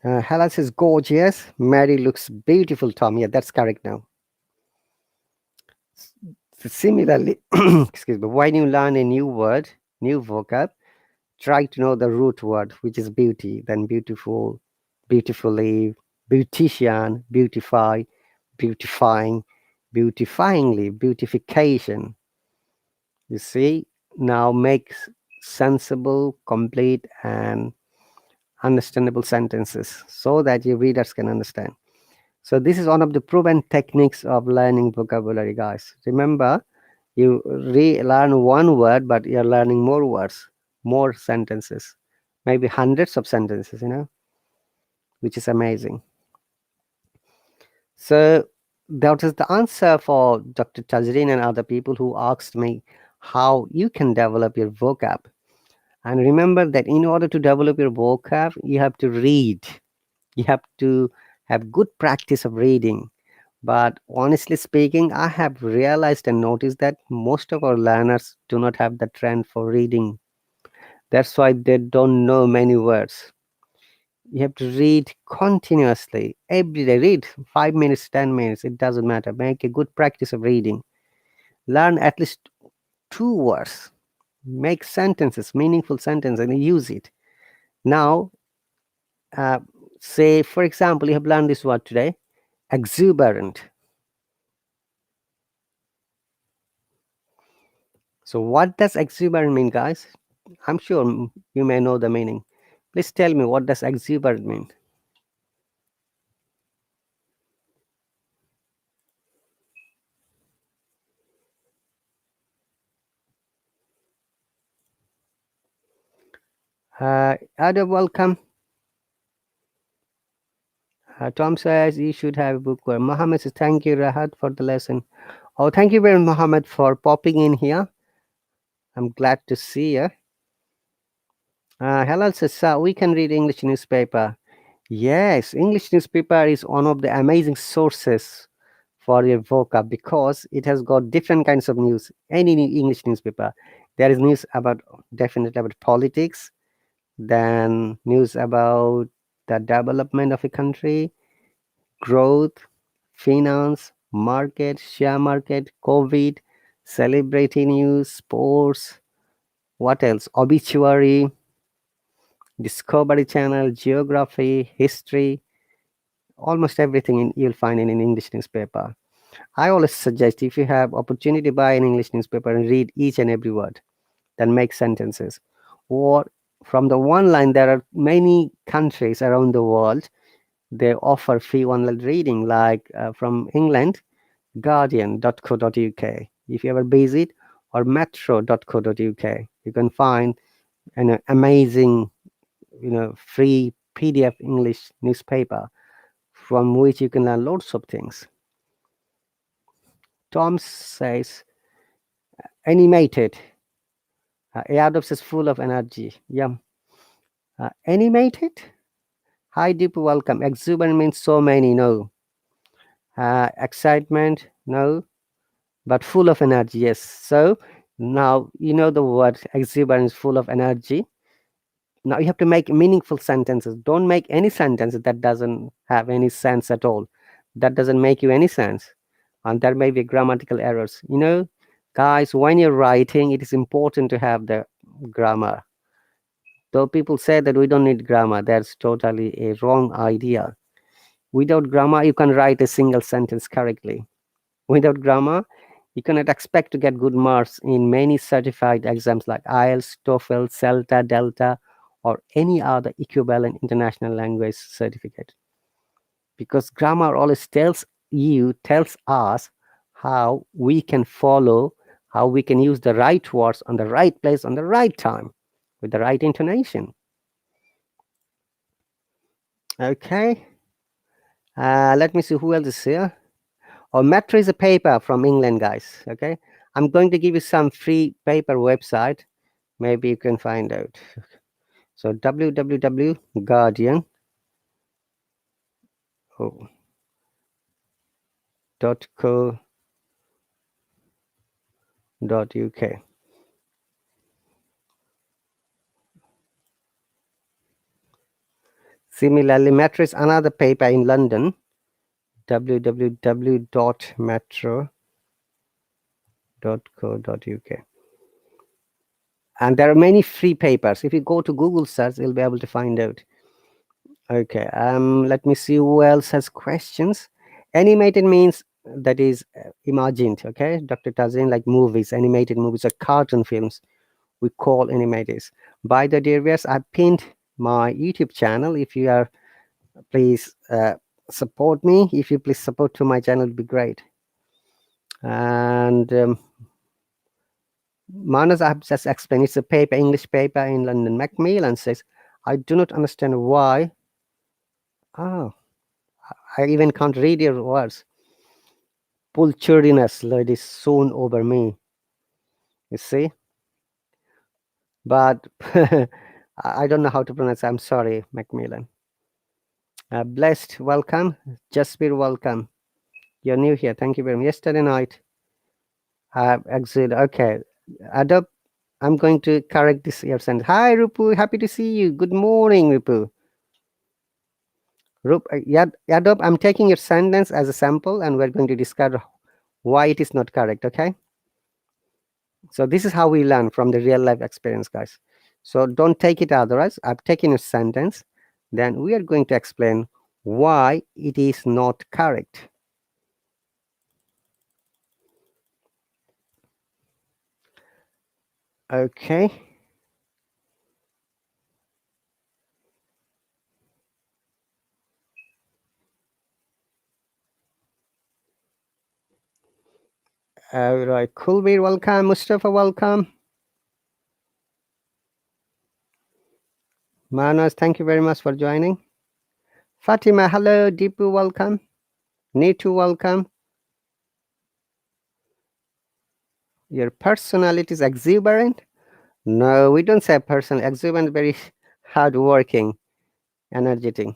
Helen says gorgeous. Mary looks beautiful, Tom. Yeah, that's correct now. So similarly, excuse me, when you learn a new word, new vocab, try to know the root word, which is beauty, then beautiful, beautifully, beautician, beautify, beautifying, beautifyingly, beautification. You see, now make sensible, complete, and understandable sentences so that your readers can understand. So this is one of the proven techniques of learning vocabulary, guys. Remember, you relearn one word, but you're learning more words, more sentences, maybe hundreds of sentences, which is amazing. So that is the answer for Dr. Tajreen and other people who asked me how you can develop your vocab. And remember that in order to develop your vocab, you have to read. You have to have good practice of reading. But honestly speaking, I have realized and noticed that most of our learners do not have the trend for reading. That's why they don't know many words. You have to read continuously every day. Read 5 minutes, 10 minutes, it doesn't matter. Make a good practice of reading. Learn at least 2 words. Make sentences, meaningful sentences, and use it. Now, uh, say, for example, you have learned this word today, exuberant. So, what does exuberant mean, guys? I'm sure you may know the meaning. Please tell me, what does exuberant mean? Adam, welcome. Tom says you should have a bookworm. Mohammed says, thank you, Rahat, for the lesson. Oh, thank you very much, Mohammed, for popping in here. I'm glad to see you. Halal says, we can read English newspaper. Yes, English newspaper is one of the amazing sources for your vocab because it has got different kinds of news. Any English newspaper, there is news about, definitely about politics, then news about the development of a country, growth, finance, market, share market, COVID, celebrity news, sports, what else? Obituary, Discovery Channel, geography, history, almost everything you'll find in an English newspaper. I always suggest if you have opportunity, buy an English newspaper and read each and every word, then make sentences. Or from the one line, there are many countries around the world, they offer free one-line reading, like from England, guardian.co.uk. If you ever visit, or metro.co.uk, you can find an amazing, free PDF English newspaper from which you can learn lots of things. Tom says, animated. Adolf is full of energy. Yeah. Animated? Hi, deep welcome. Exuberant means so many, no. Excitement, no. But full of energy, yes. So now you know the word exuberant is full of energy. Now you have to make meaningful sentences. Don't make any sentence that doesn't have any sense at all. That doesn't make you any sense. And there may be grammatical errors. Guys, when you're writing, it is important to have the grammar. Though people say that we don't need grammar, that's totally a wrong idea. Without grammar, you can write a single sentence correctly. Without grammar, you cannot expect to get good marks in many certified exams like IELTS, TOEFL, CELTA, Delta, or any other equivalent international language certificate. Because grammar always tells us how we can follow, how we can use the right words on the right place, on the right time, with the right intonation. Okay. Let me see who else is here. Oh, Metro is a paper from England, guys. Okay. I'm going to give you some free paper website. Maybe you can find out. So www.guardian. Oh, .co.uk. Similarly, Metro is another paper in London. www.metro.co.uk. And there are many free papers. If you go to Google search, you'll be able to find out. Okay, let me see who else has questions. Animated means that is imagined, okay? Dr. Tazin, like movies, animated movies or cartoon films, we call animators. By the dear viewers, I pinned my YouTube channel. If you are, please support me. If you please support to my channel, it'd be great. And Manas, I have just explained, it's a paper, English paper in London. Macmillan says, I do not understand why. Oh, I even can't read your words. Pulchuriness, Lord, is soon over me. You see? But I don't know how to pronounce. I'm sorry, Macmillan. Blessed, welcome. Jasbir, welcome. You're new here. Thank you very much. Yesterday night, exit. Okay. Adobe, I'm going to correct this here sentence. Hi, Rupu. Happy to see you. Good morning, Rupu. Adobe, I'm taking your sentence as a sample and we're going to discover why it is not correct. Okay. So this is how we learn from the real life experience, guys. So don't take it otherwise. I've taken a sentence, then we are going to explain why it is not correct. Okay. All right. Kulbir, welcome. Mustafa, welcome. Manas, thank you very much for joining. Fatima, hello. Deepu, welcome. Neetu, welcome. Your personality is exuberant? No, we don't say personal. Exuberant, very hardworking, energetic.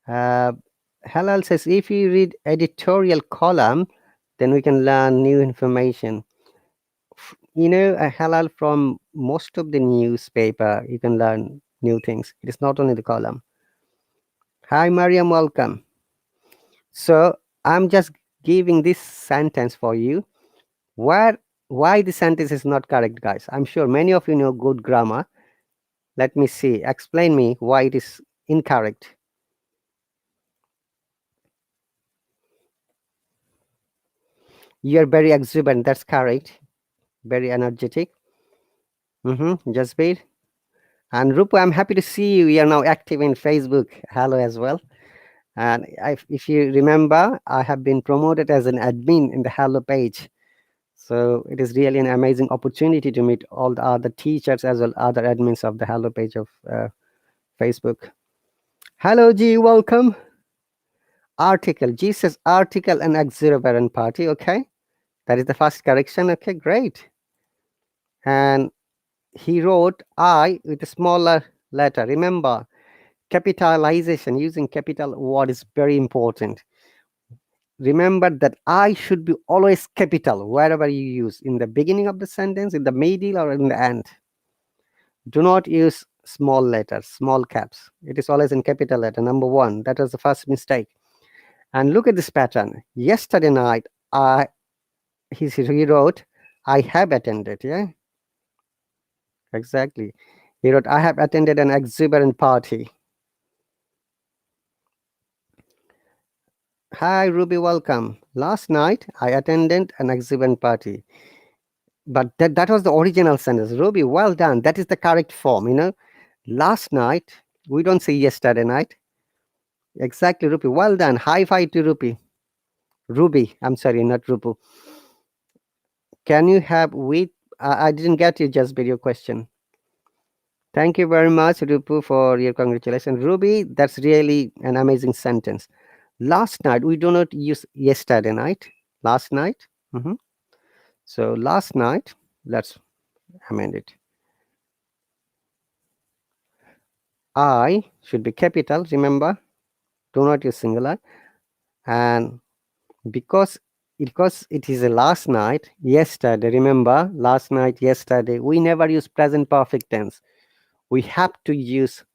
Halal says, if you read editorial column, then we can learn new information. You know, Halal, from most of the newspaper, you can learn new things. It is not only the column. Hi, Mariam, welcome. So I'm just giving this sentence for you. Why the sentence is not correct, guys? I'm sure many of you know good grammar. Let me see. Explain me why it is incorrect. You're very exuberant. That's correct. Very energetic. Jasbir. And Rupu, I'm happy to see you. You are now active in Facebook. Hello as well. And if you remember, I have been promoted as an admin in the Hello page. So it is really an amazing opportunity to meet all the other teachers as well other admins of the Hello page of Facebook. Hello, G. Welcome. Article. G says article and exuberant party. Okay. That is the first correction. Okay, great. And he wrote I with a smaller letter. Remember, capitalization, using capital word is very important. Remember that I should be always capital wherever you use, in the beginning of the sentence, in the middle, or in the end. Do not use small letters, small caps. It is always in capital letter, number one. That was the first mistake. And look at this pattern. Yesterday night, he wrote, I have attended, yeah? Exactly. He wrote, I have attended an exuberant party. Hi, Ruby, welcome. Last night, I attended an exuberant party. But that was the original sentence. Ruby, well done. That is the correct form, you know. Last night, we don't say yesterday night. Exactly, Ruby. Well done. High five to Ruby. Ruby, I'm sorry, not Rupu. Can you have with, I didn't get you just your question. Thank you very much, Rupu, for your congratulations. Ruby, that's really an amazing sentence. Last night, we do not use yesterday night. Last night. So last night, let's amend it. I should be capital, remember. Do not use singular. And because it is a last night, yesterday, remember, last night, yesterday, we never use present perfect tense. We have to use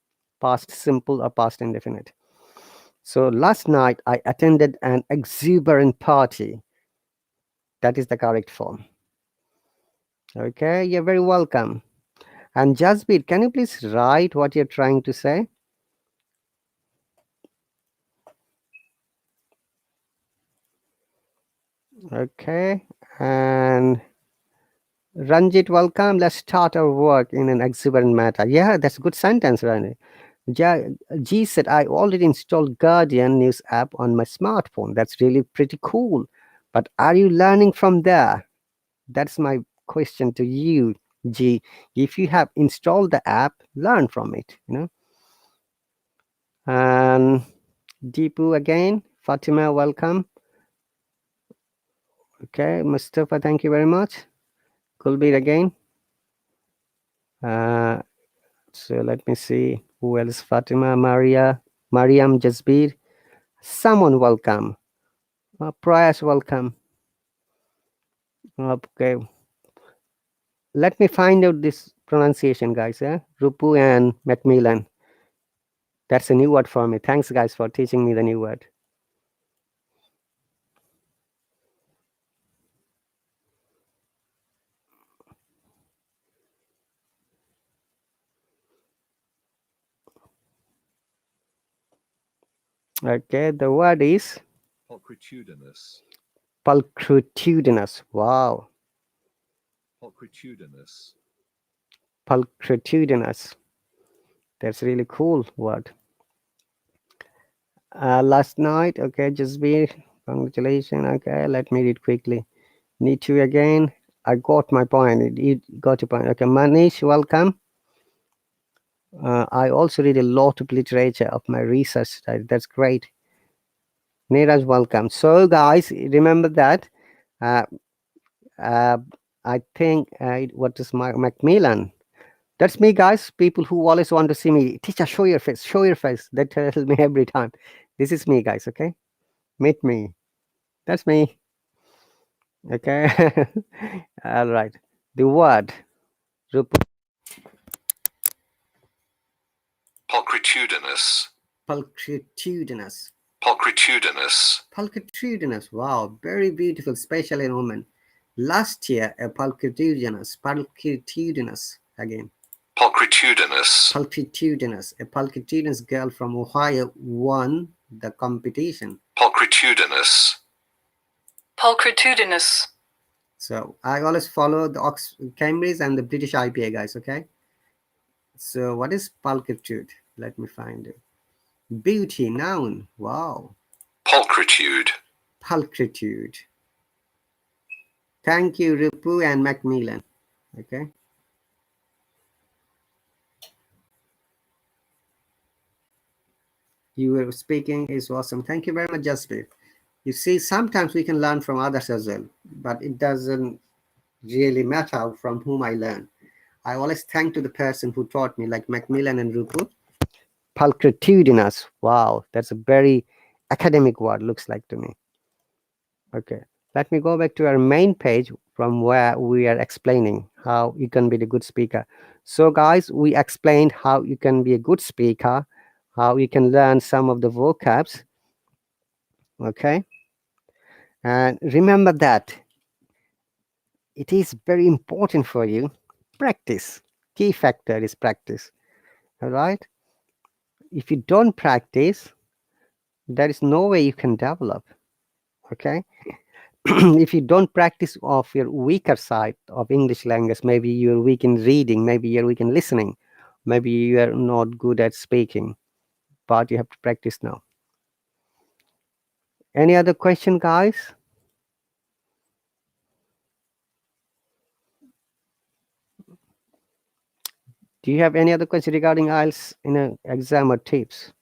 past simple or past indefinite. So last night I attended an exuberant party. That is the correct form. Okay, you're very welcome. And Jasbir, can you please write what you're trying to say? Okay, and Ranjit, welcome. Let's start our work in an exuberant matter. Yeah, that's a good sentence, Ranjit. G said, I already installed Guardian News app on my smartphone. That's really pretty cool. But are you learning from there? That's my question to you, G. If you have installed the app, learn from it, you know. And Deepu again. Fatima, welcome. Okay, Mustafa, thank you very much. Kulbir again. So let me see who else. Fatima, Maria, Mariam, Jasbir. Someone welcome. Prayas, welcome. Okay, let me find out this pronunciation, guys. Rupu and Macmillan. That's a new word for me. Thanks, guys, for teaching me the new word. Okay, the word is pulchritudinous, pulchritudinous. Wow, pulchritudinous, pulchritudinous. That's really cool word. Last night, okay, Jasbir, congratulations. Okay, let me read quickly. Need to again. I got my point. It got your point. Okay, Manish, welcome. I also read a lot of literature of my research study. That's great. Neeraj, welcome. So, guys, remember that. Uh, uh, I think what is Macmillan? That's me, guys. People who always want to see me. Teacher, show your face. Show your face. They tell me every time. This is me, guys. Okay, meet me. That's me. Okay. All right. The word. pulchritudinous, Pulchritudinous. pulchritudinous, Pulchritudinous. Wow, very beautiful, especially in women. Last year, a pulchritudinous again. pulchritudinous, Pulchritudinous. A pulchritudinous girl from Ohio won the competition. pulchritudinous, Pulchritudinous. So I always follow the Cambridge and the British IPA, guys. Okay. So what is pulchritude? Let me find it. Beauty, noun. Wow. pulchritude, Pulchritude. Thank you, Rupu and Macmillan. Okay. You were speaking is awesome. Thank you very much, Jaspreet. You see, sometimes we can learn from others as well, but it doesn't really matter from whom I learn. I always thank to the person who taught me, like Macmillan and Rupu. Pulchritudinous. Wow, that's a very academic word, looks like to me. Okay, let me go back to our main page from where we are explaining how you can be the good speaker. So, guys, we explained how you can be a good speaker, how you can learn some of the vocabs. Okay, and remember that it is very important for you. Practice. Key factor is practice. All right. If you don't practice, there is no way you can develop. Okay. If you don't practice of your weaker side of English language, maybe you're weak in reading, maybe you're weak in listening, maybe you are not good at speaking, but you have to practice now. Any other question, guys? Do you have any other question regarding IELTS in an exam or tips?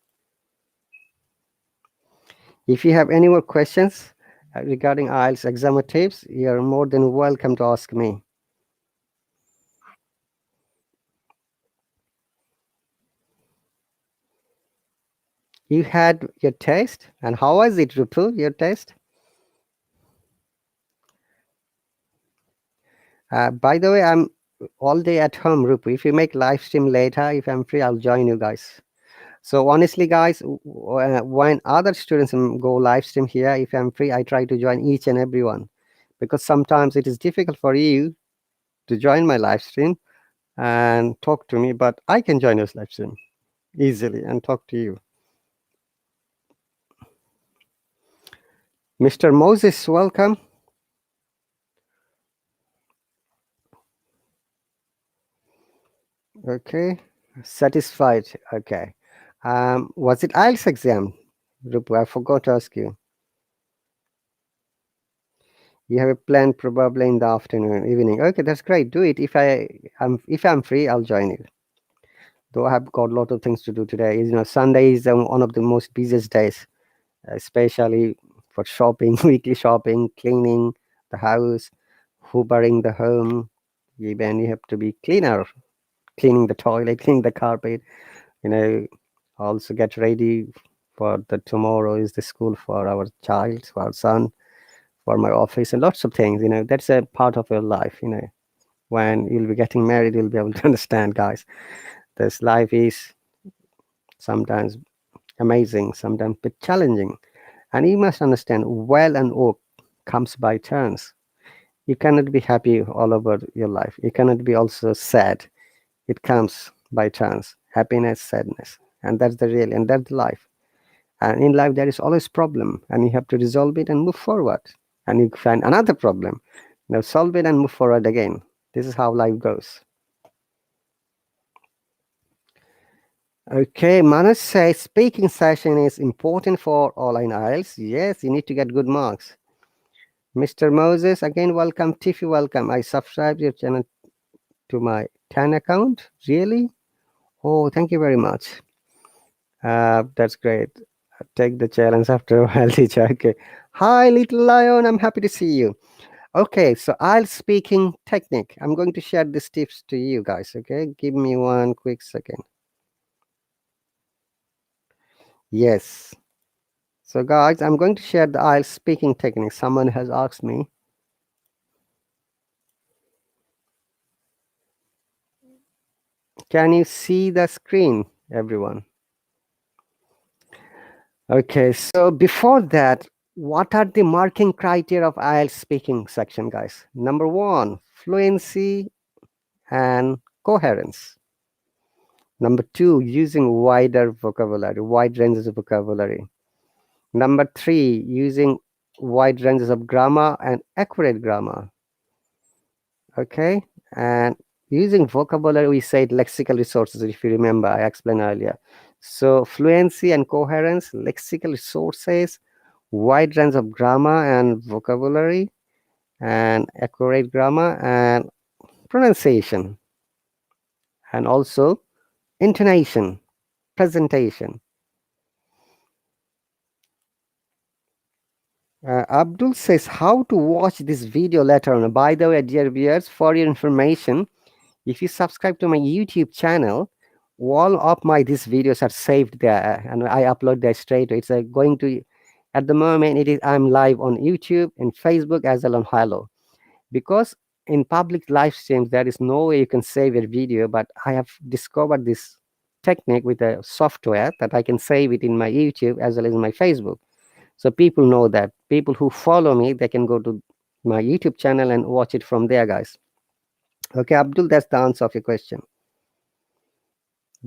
If you have any more questions regarding IELTS exam or tips, you're more than welcome to ask me. You had your test, and how was it, Rupu, your test? By the way, I'm all day at home, Rupu. If you make live stream later, if I'm free, I'll join you guys. So honestly, guys, when other students go live stream here, if I'm free, I try to join each and every one, because sometimes it is difficult for you to join my live stream and talk to me, but I can join your live stream easily and talk to you. Mr. Moses, welcome. Okay, satisfied. Okay. Was it IELTS exam? Rupu, I forgot to ask you. You have a plan probably in the afternoon, evening. Okay, that's great. Do it. If I'm free, I'll join you. Though I have got a lot of things to do today. Sunday is one of the most busiest days, especially for shopping, weekly shopping, cleaning the house, hoovering the home. Even you have to be cleaner, cleaning the toilet, cleaning the carpet. Also get ready for the tomorrow is the school for our child, for our son, for my office, and lots of things. That's a part of your life. When you'll be getting married, you'll be able to understand, guys. This life is sometimes amazing, sometimes a bit challenging. And you must understand, well and oak comes by turns. You cannot be happy all over your life. You cannot be also sad. It comes by turns. Happiness, sadness. And that's the real, and that's life. And in life, there is always problem, and you have to resolve it and move forward. And you find another problem. Now solve it and move forward again. This is how life goes. Okay, Manas says speaking session is important for all in IELTS. Yes, you need to get good marks. Mr. Moses, again, welcome. Tiffy, welcome. I subscribed your channel to my 10 account. Really? Oh, thank you very much. That's great. Take the challenge after a while, teacher. Okay. Hi, little lion. I'm happy to see you. Okay, so IELTS speaking technique. I'm going to share these tips to you guys. Okay, give me one quick second. Yes. So guys, I'm going to share the IELTS speaking technique. Someone has asked me. Can you see the screen, everyone? Okay, so before that, what are the marking criteria of IELTS speaking section, guys? Number one, fluency and coherence. Number two, using wider vocabulary, wide ranges of vocabulary. Number three, using wide ranges of grammar and accurate grammar. Okay, and using vocabulary, we said lexical resources, if you remember, I explained earlier. So fluency and coherence, lexical resources, wide range of grammar and vocabulary, and accurate grammar and pronunciation, and also intonation, presentation. Abdul says how to watch this video later on. By the way, dear viewers, for your information, if you subscribe to my YouTube channel, all of these videos are saved there, and I upload there straight away. It's going to, at the moment, I'm live on YouTube and Facebook as well on Hallo. Because in public live streams, there is no way you can save your video, but I have discovered this technique with a software that I can save it in my YouTube as well as my Facebook. So people know that. People who follow me, they can go to my YouTube channel and watch it from there, guys. Okay, Abdul, that's the answer of your question.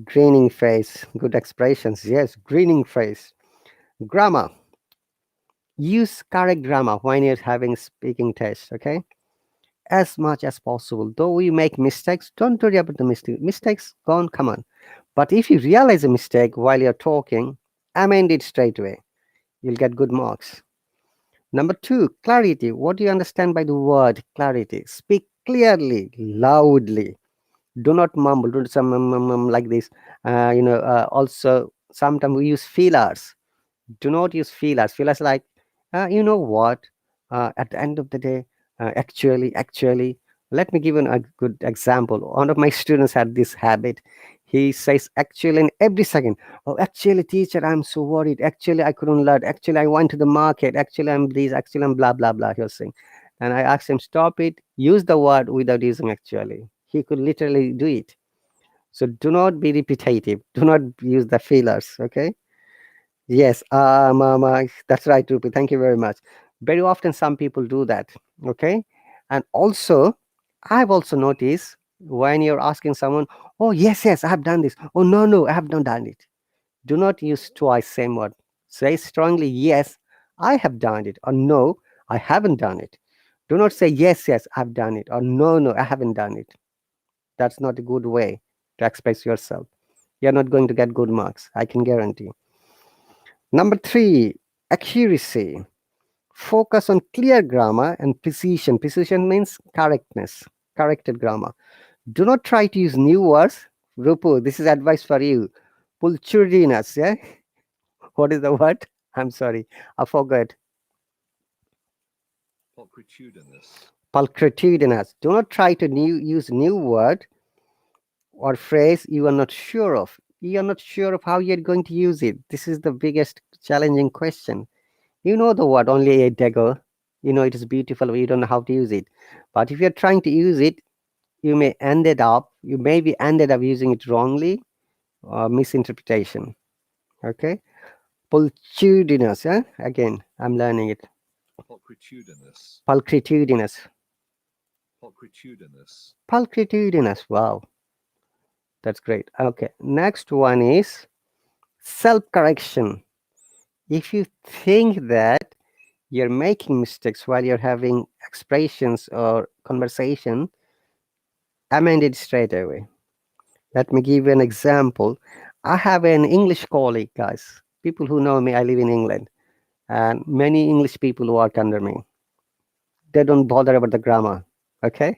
Grinning face, good expressions. Yes, grinning face. Grammar. Use correct grammar when you're having speaking test, okay? As much as possible. Though you make mistakes, don't worry about the mistake. Mistakes, come on. But if you realize a mistake while you're talking, amend it straight away. You'll get good marks. Number two, clarity. What do you understand by the word clarity? Speak clearly, loudly. Do not mumble. Do some like this. Also, sometimes we use feelers. Do not use feelers. Feelers like, you know what? At the end of the day, actually, let me give you a good example. One of my students had this habit. He says actually in every second. Oh, actually, teacher, I'm so worried. Actually, I couldn't learn. Actually, I went to the market. Actually, I'm this. Actually, I'm blah, blah, blah. He was saying. And I asked him, stop it. Use the word without using actually. He could literally do it. So do not be repetitive. Do not use the feelers. Okay. Yes, that's right, Rupi. Thank you very much. Very often, some people do that. Okay, and also I've also noticed when you're asking someone, oh, yes, yes, I have done this. Oh, no, no, I have not done it. Do not use twice same word. Say strongly, yes, I have done it, or no, I haven't done it. Do not say, yes, yes, I've done it, or no, no, I haven't done it. That's not a good way to express yourself. You're not going to get good marks, I can guarantee. Number 3, accuracy. Focus on clear grammar and precision. Precision means correctness, corrected grammar. Do not try to use new words. Rupu, this is advice for you. Pulchurdinas, yeah? What is the word? I'm sorry, I forgot. Pulchritudinous. Pulchritudinous. Do not try to use new word or phrase you are not sure of. You are not sure of how you're going to use it. This is the biggest challenging question. You know the word only a ago. You know it is beautiful, but you don't know how to use it. But if you're trying to use it, you may maybe ended up using it wrongly or misinterpretation. Okay? Pulchritudinous, yeah? Again, I'm learning it. Pulchritudinous. Pulchritudinous. Pulchritudinous. Pulchritudinous. Wow, that's great. Okay, next one is self-correction. If you think that you're making mistakes while you're having expressions or conversation, amend it straight away. Let me give you an example. I have an English colleague, guys. People who know me, I live in England, and many English people work under me. They don't bother about the grammar. Okay,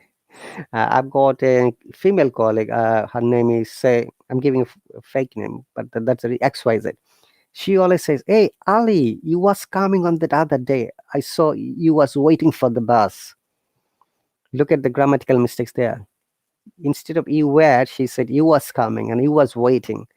I've got a female colleague. Her name is, say, I'm giving a fake name, but that's the XYZ. She always says, "Hey, Ali, you was coming on that other day. I saw you was waiting for the bus." Look at the grammatical mistakes there. Instead of you were, she said you was coming and you was waiting.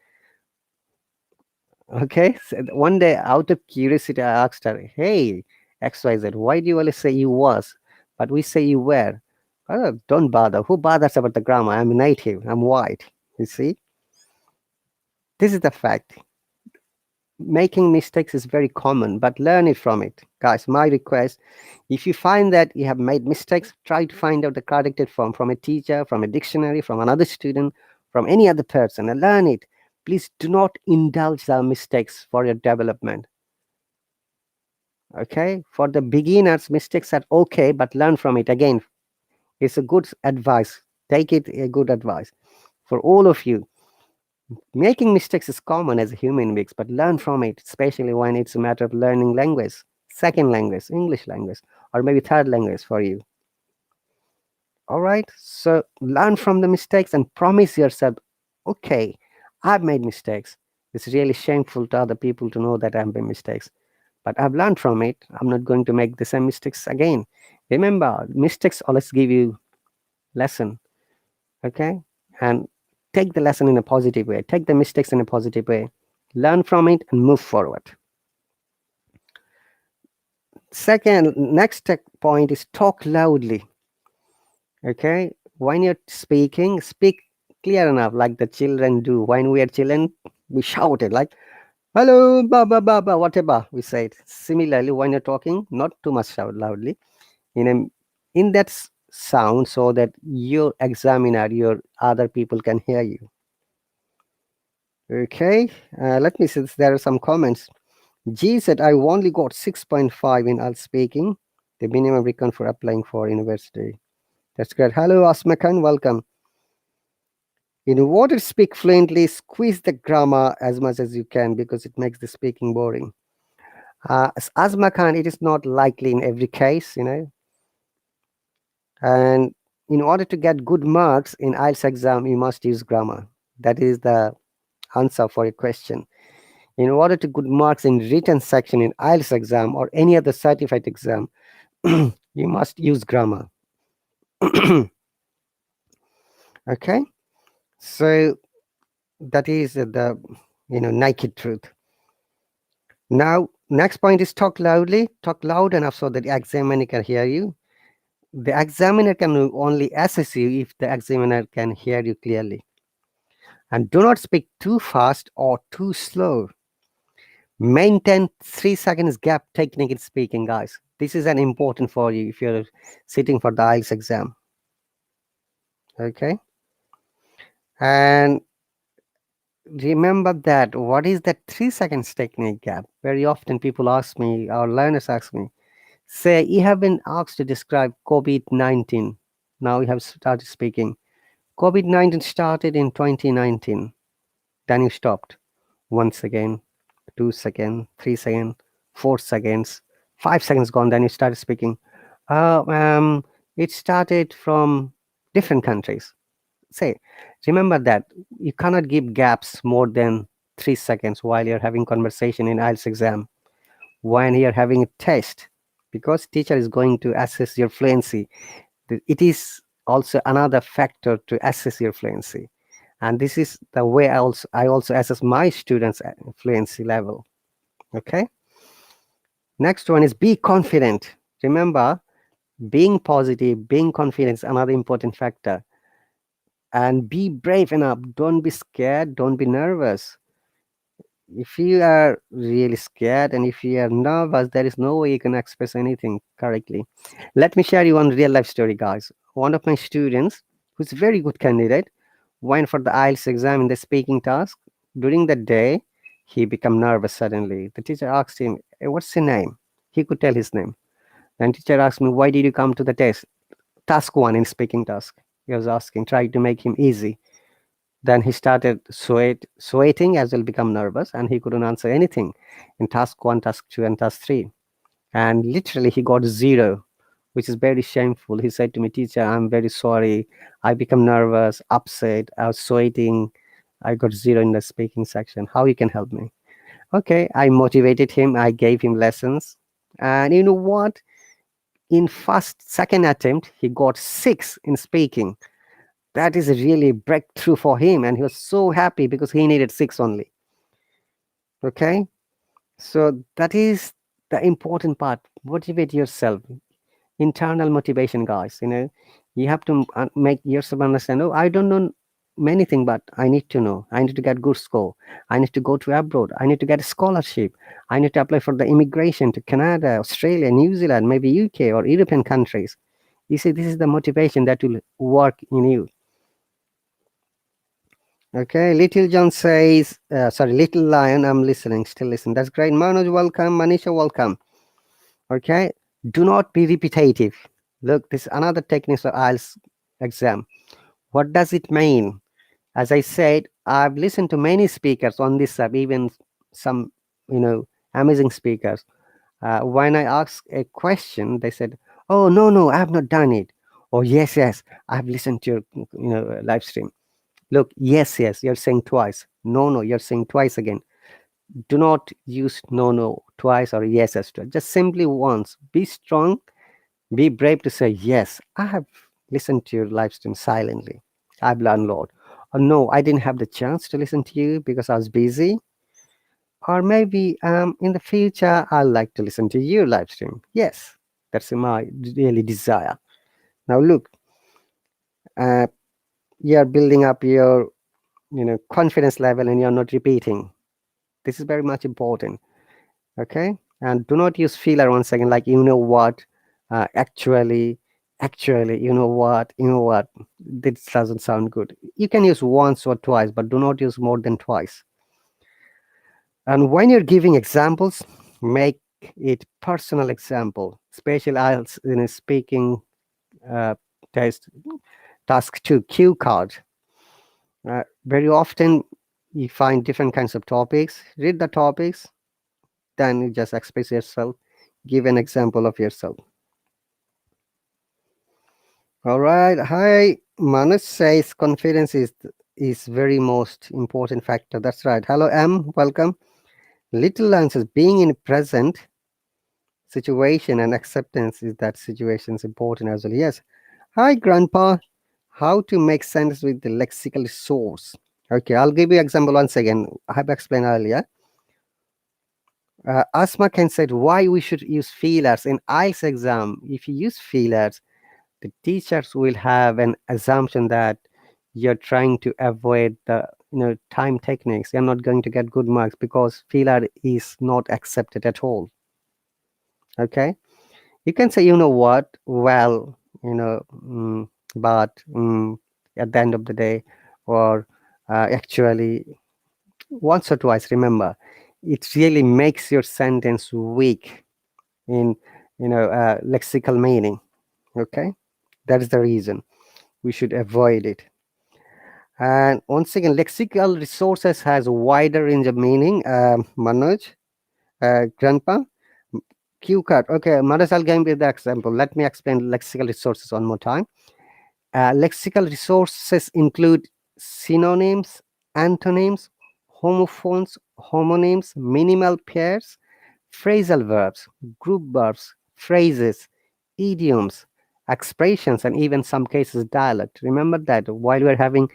Okay. So one day, out of curiosity, I asked her, "Hey, XYZ, why do you always say you was, but we say you were?" "Oh, don't bother. Who bothers about the grammar? I'm native. I'm white." You see, this is the fact. Making mistakes is very common, but learn it from it. Guys, my request, if you find that you have made mistakes, try to find out the corrected form from a teacher, from a dictionary, from another student, from any other person, and learn it. Please do not indulge the mistakes for your development. Okay, for the beginners, mistakes are okay, but learn from it. Again, it's a good advice. Take it a good advice for all of you. Making mistakes is common as a human beings, but learn from it, especially when it's a matter of learning language, second language, English language, or maybe third language for you. All right, so learn from the mistakes and promise yourself, okay, I've made mistakes. It's really shameful to other people to know that I've made mistakes, but I've learned from it. I'm not going to make the same mistakes again. Remember, mistakes always give you lesson. Okay, and take the lesson in a positive way, take the mistakes in a positive way, learn from it and move forward. Next point is talk loudly. Okay, when you're speaking, speak clear enough, like the children do. When we are children, we shout it like hello, baba, baba, whatever we say it. Similarly, when you're talking, not too much shout loudly, in that sound, so that your examiner, your other people can hear you. Okay, let me see. There are some comments. G said, I only got 6.5 in IELTS speaking, the minimum requirement for applying for university. That's great. Hello, Asma Khan, welcome. In order to speak fluently, squeeze the grammar as much as you can because it makes the speaking boring. Asma Khan, it is not likely in every case, And in order to get good marks in IELTS exam, you must use grammar. That is the answer for your question. In order to good marks in written section in IELTS exam or any other certified exam, you must use grammar. Okay, so that is the naked truth. Now, next point is talk loudly. Talk loud enough so that the examiner can hear you. The examiner can only assess you if the examiner can hear you clearly. And do not speak too fast or too slow. Maintain 3 seconds gap technique in speaking, guys. This is an important for you if you're sitting for the IELTS exam. Okay, and remember that what is that 3 seconds technique gap? Very often people ask me, or learners ask me, say you have been asked to describe COVID-19. Now you have started speaking. COVID-19 started in 2019. Then you stopped. Once again, 2 seconds, 3 seconds, 4 seconds, 5 seconds gone. Then you started speaking. Uh, um, it started from different countries. Say, remember that you cannot give gaps more than 3 seconds while you're having conversation in IELTS exam, when you're having a test, because teacher is going to assess your fluency. It is also another factor to assess your fluency, and this is the way I also assess my students fluency level. Okay, next one is be confident. Remember, being positive, being confident is another important factor. And be brave enough, don't be scared, don't be nervous. If you are really scared and if you are nervous, there is no way you can express anything correctly. Let me share you one real life story, guys. One of my students, who's a very good candidate, went for the IELTS exam in the speaking task. During the day, he became nervous suddenly. The teacher asked him, "Hey, what's your name?" He could tell his name. Then teacher asked me, "Why did you come to the test?" Task one in speaking task. He was asking, trying to make him easy. Then he started sweating as well, become nervous, and he couldn't answer anything in task one, task two, and task three. And literally, he got zero, which is very shameful. He said to me, "Teacher, I'm very sorry. I become nervous, upset. I was sweating. I got zero in the speaking section. How you can help me?" Okay, I motivated him. I gave him lessons, and you know what? In second attempt, he got six in speaking. That is a really breakthrough for him, and he was so happy because he needed six only. Okay, so that is the important part. Motivate yourself. Internal motivation, guys. You have to make yourself understand. Oh, I don't know many things, but I need to know. I need to get good score. I need to go to abroad. I need to get a scholarship. I need to apply for the immigration to Canada, Australia, New Zealand, maybe UK or European countries. You see, this is the motivation that will work in you. Okay, Little John says, sorry, Little Lion, I'm listening, still listening. That's great. Manoj, welcome. Manisha, welcome. Okay, do not be repetitive. Look, this is another technique of IELTS exam. What does it mean? As I said, I've listened to many speakers on this app, even some, amazing speakers. When I ask a question, they said, "Oh, no, no, I have not done it." "Oh, yes, yes, I've listened to your, live stream." Look, yes, yes, you're saying twice. No, no, you're saying twice again. Do not use no, no twice or yes as twice. Just simply once. Be strong. Be brave to say, "Yes, I have listened to your live stream silently. I've learned a lot." Or, "No, I didn't have the chance to listen to you because I was busy." Or maybe in the future, I'd like to listen to your live stream. Yes, that's my really desire. Now, look, uh, you're building up your confidence level and you're not repeating. This is very much important. Okay, and do not use filler once again, like "you know what," actually, you know what, this doesn't sound good. You can use once or twice, but do not use more than twice. And when you're giving examples, make it personal example, especially IELTS in a speaking uh, test. Task 2, cue card. Very often you find different kinds of topics. Read the topics, then you just express yourself, give an example of yourself. All right. Hi, Manus says confidence is very most important factor. That's right. Hello, M. Welcome. Little answers, being in present situation and acceptance is that situation is important as well. Yes. Hi, Grandpa. How to make sense with the lexical source. Okay, I'll give you example once again. I have explained earlier. Asma can say why we should use feelers in IELTS exam. If you use feelers, the teachers will have an assumption that you're trying to avoid the time techniques. You're not going to get good marks because filler is not accepted at all. Okay, you can say, "You know what, well, but at the end of the day, or actually once or twice. Remember, it really makes your sentence weak in lexical meaning. Okay, that is the reason we should avoid it. And once again, lexical resources has a wider range of meaning. Manoj, grandpa, cue card. Okay, Manoj, I'll give you the example. Let me explain lexical resources one more time. Lexical resources include synonyms, antonyms, homophones, homonyms, minimal pairs, phrasal verbs, group verbs, phrases, idioms, expressions, and even some cases dialect. Remember that while we're having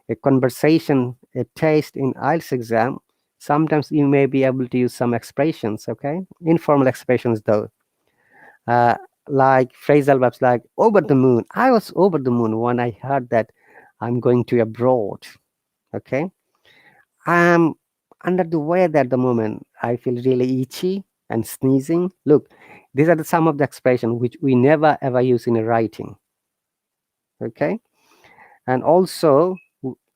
a conversation, a test in IELTS exam, sometimes you may be able to use some expressions, okay? Informal expressions though. Uh, like phrasal verbs like over the moon. I was over the moon when I heard that I'm going to abroad, okay? I'm under the weather at the moment. I feel really itchy and sneezing. Look, these are some of the expressions which we never ever use in a writing. Okay, and also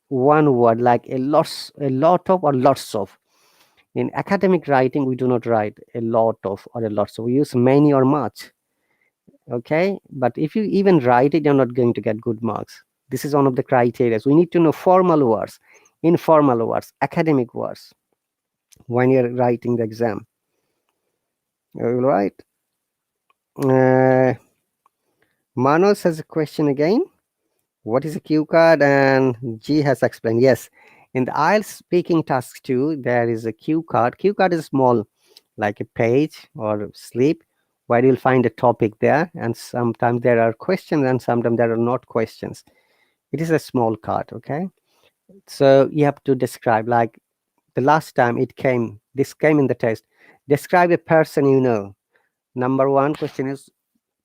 one word like a lot of, or lots of. In academic writing, we do not write a lot of or a lots of. We use many or much. Okay, but if you even write it, you're not going to get good marks. This is one of the criteria. We need to know formal words, informal words, academic words when you're writing the exam. All right. Manos has a question again. What is a cue card? And G has explained. Yes, in the IELTS speaking task 2, there is a cue card. Cue card is small, like a page or slip, where you'll find a topic there. And sometimes there are questions and sometimes there are not questions. It is a small card, okay? So you have to describe, like the last time this came in the test. Describe a person you know. Number one question is,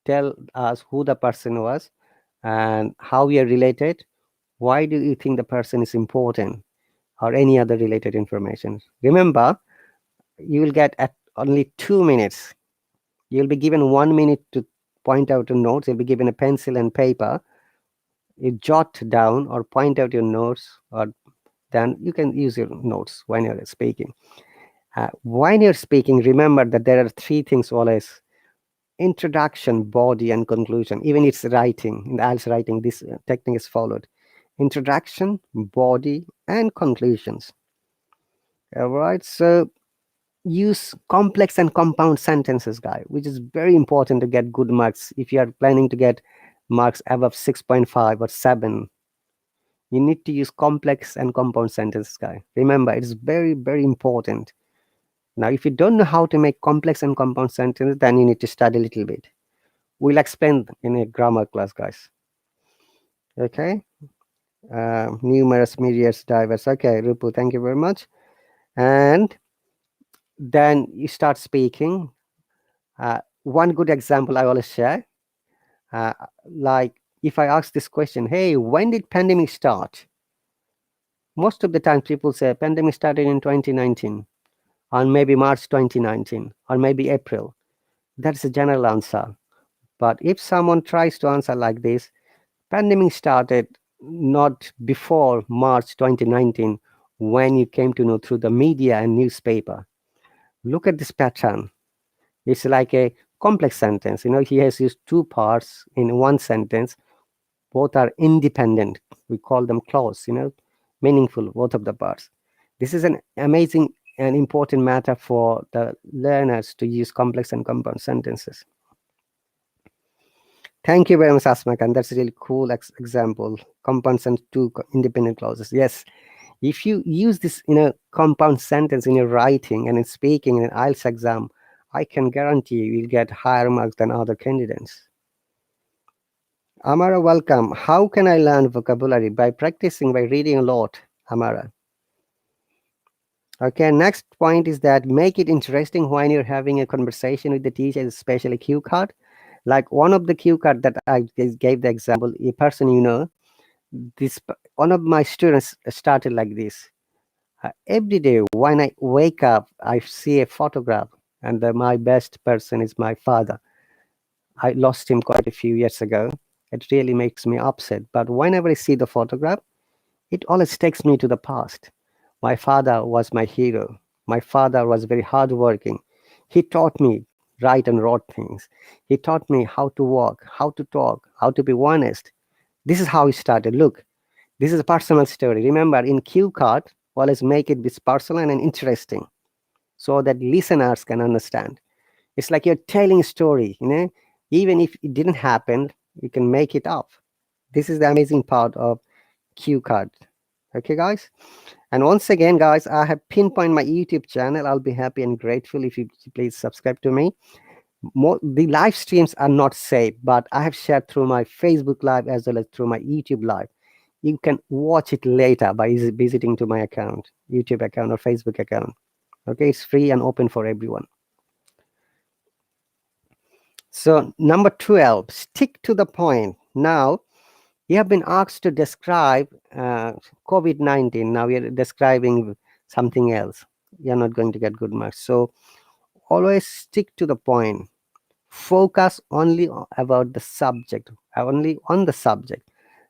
tell us who the person was and how we are related. Why do you think the person is important, or any other related information? Remember, you will get at only 2 minutes. You'll be given 1 minute to point out your notes. You'll be given a pencil and paper. You jot down or point out your notes, or then you can use your notes when you're speaking. When you're speaking, remember that there are 3 things always: introduction, body, and conclusion. Even it's writing, in the IELTS writing, this technique is followed: introduction, body, and conclusions. All right, so use complex and compound sentences, guy, which is very important to get good marks. If you are planning to get marks above 6.5 or 7, you need to use complex and compound sentences, guy. Remember, it's very, very important. Now, if you don't know how to make complex and compound sentences, then you need to study a little bit. We'll explain in a grammar class, guys. Okay. Numerous, myriads, diverse. Okay, Rupu, thank you very much. And then you start speaking. One good example I always share, like if I ask this question, hey, when did pandemic start? Most of the time people say pandemic started in 2019, or maybe March 2019, or maybe April. That's a general answer. But if someone tries to answer like this, pandemic started not before March 2019, when you came to know through the media and newspaper. Look at this pattern. It's like a complex sentence. He has used 2 parts in one sentence. Both are independent. We call them clause, meaningful, both of the parts. This is an amazing and important matter for the learners to use complex and compound sentences. Thank you very much, Asmakan. That's a really cool example. Compounds and 2 independent clauses. Yes, if you use this in a compound sentence in your writing and in speaking in an IELTS exam, I can guarantee you'll get higher marks than other candidates. Amara, welcome. How can I learn vocabulary? By practicing, by reading a lot, Amara. Okay, next point is that make it interesting when you're having a conversation with the teacher, especially cue card. Like one of the cue card that I gave the example, a person one of my students started like this. Every day when I wake up, I see a photograph, and my best person is my father. I lost him quite a few years ago. It really makes me upset. But whenever I see the photograph, it always takes me to the past. My father was my hero. My father was very hardworking. He taught me right and wrong things. He taught me how to walk, how to talk, how to be honest. This is how it started. Look, this is a personal story. Remember, in cue card, always make it this personal and interesting so that listeners can understand. It's like you're telling a story, even if it didn't happen, you can make it up. This is the amazing part of cue card. Okay, guys. And once again, guys, I have pinpointed my YouTube channel. I'll be happy and grateful if you please subscribe to me. The live streams are not safe, but I have shared through my Facebook Live as well as through my YouTube Live. You can watch it later by visiting to my account, YouTube account or Facebook account. Okay, it's free and open for everyone. So number 12, stick to the point. Now, you have been asked to describe COVID-19. Now you're describing something else. You're not going to get good marks. So always stick to the point. Focus only about the subject, only on the subject.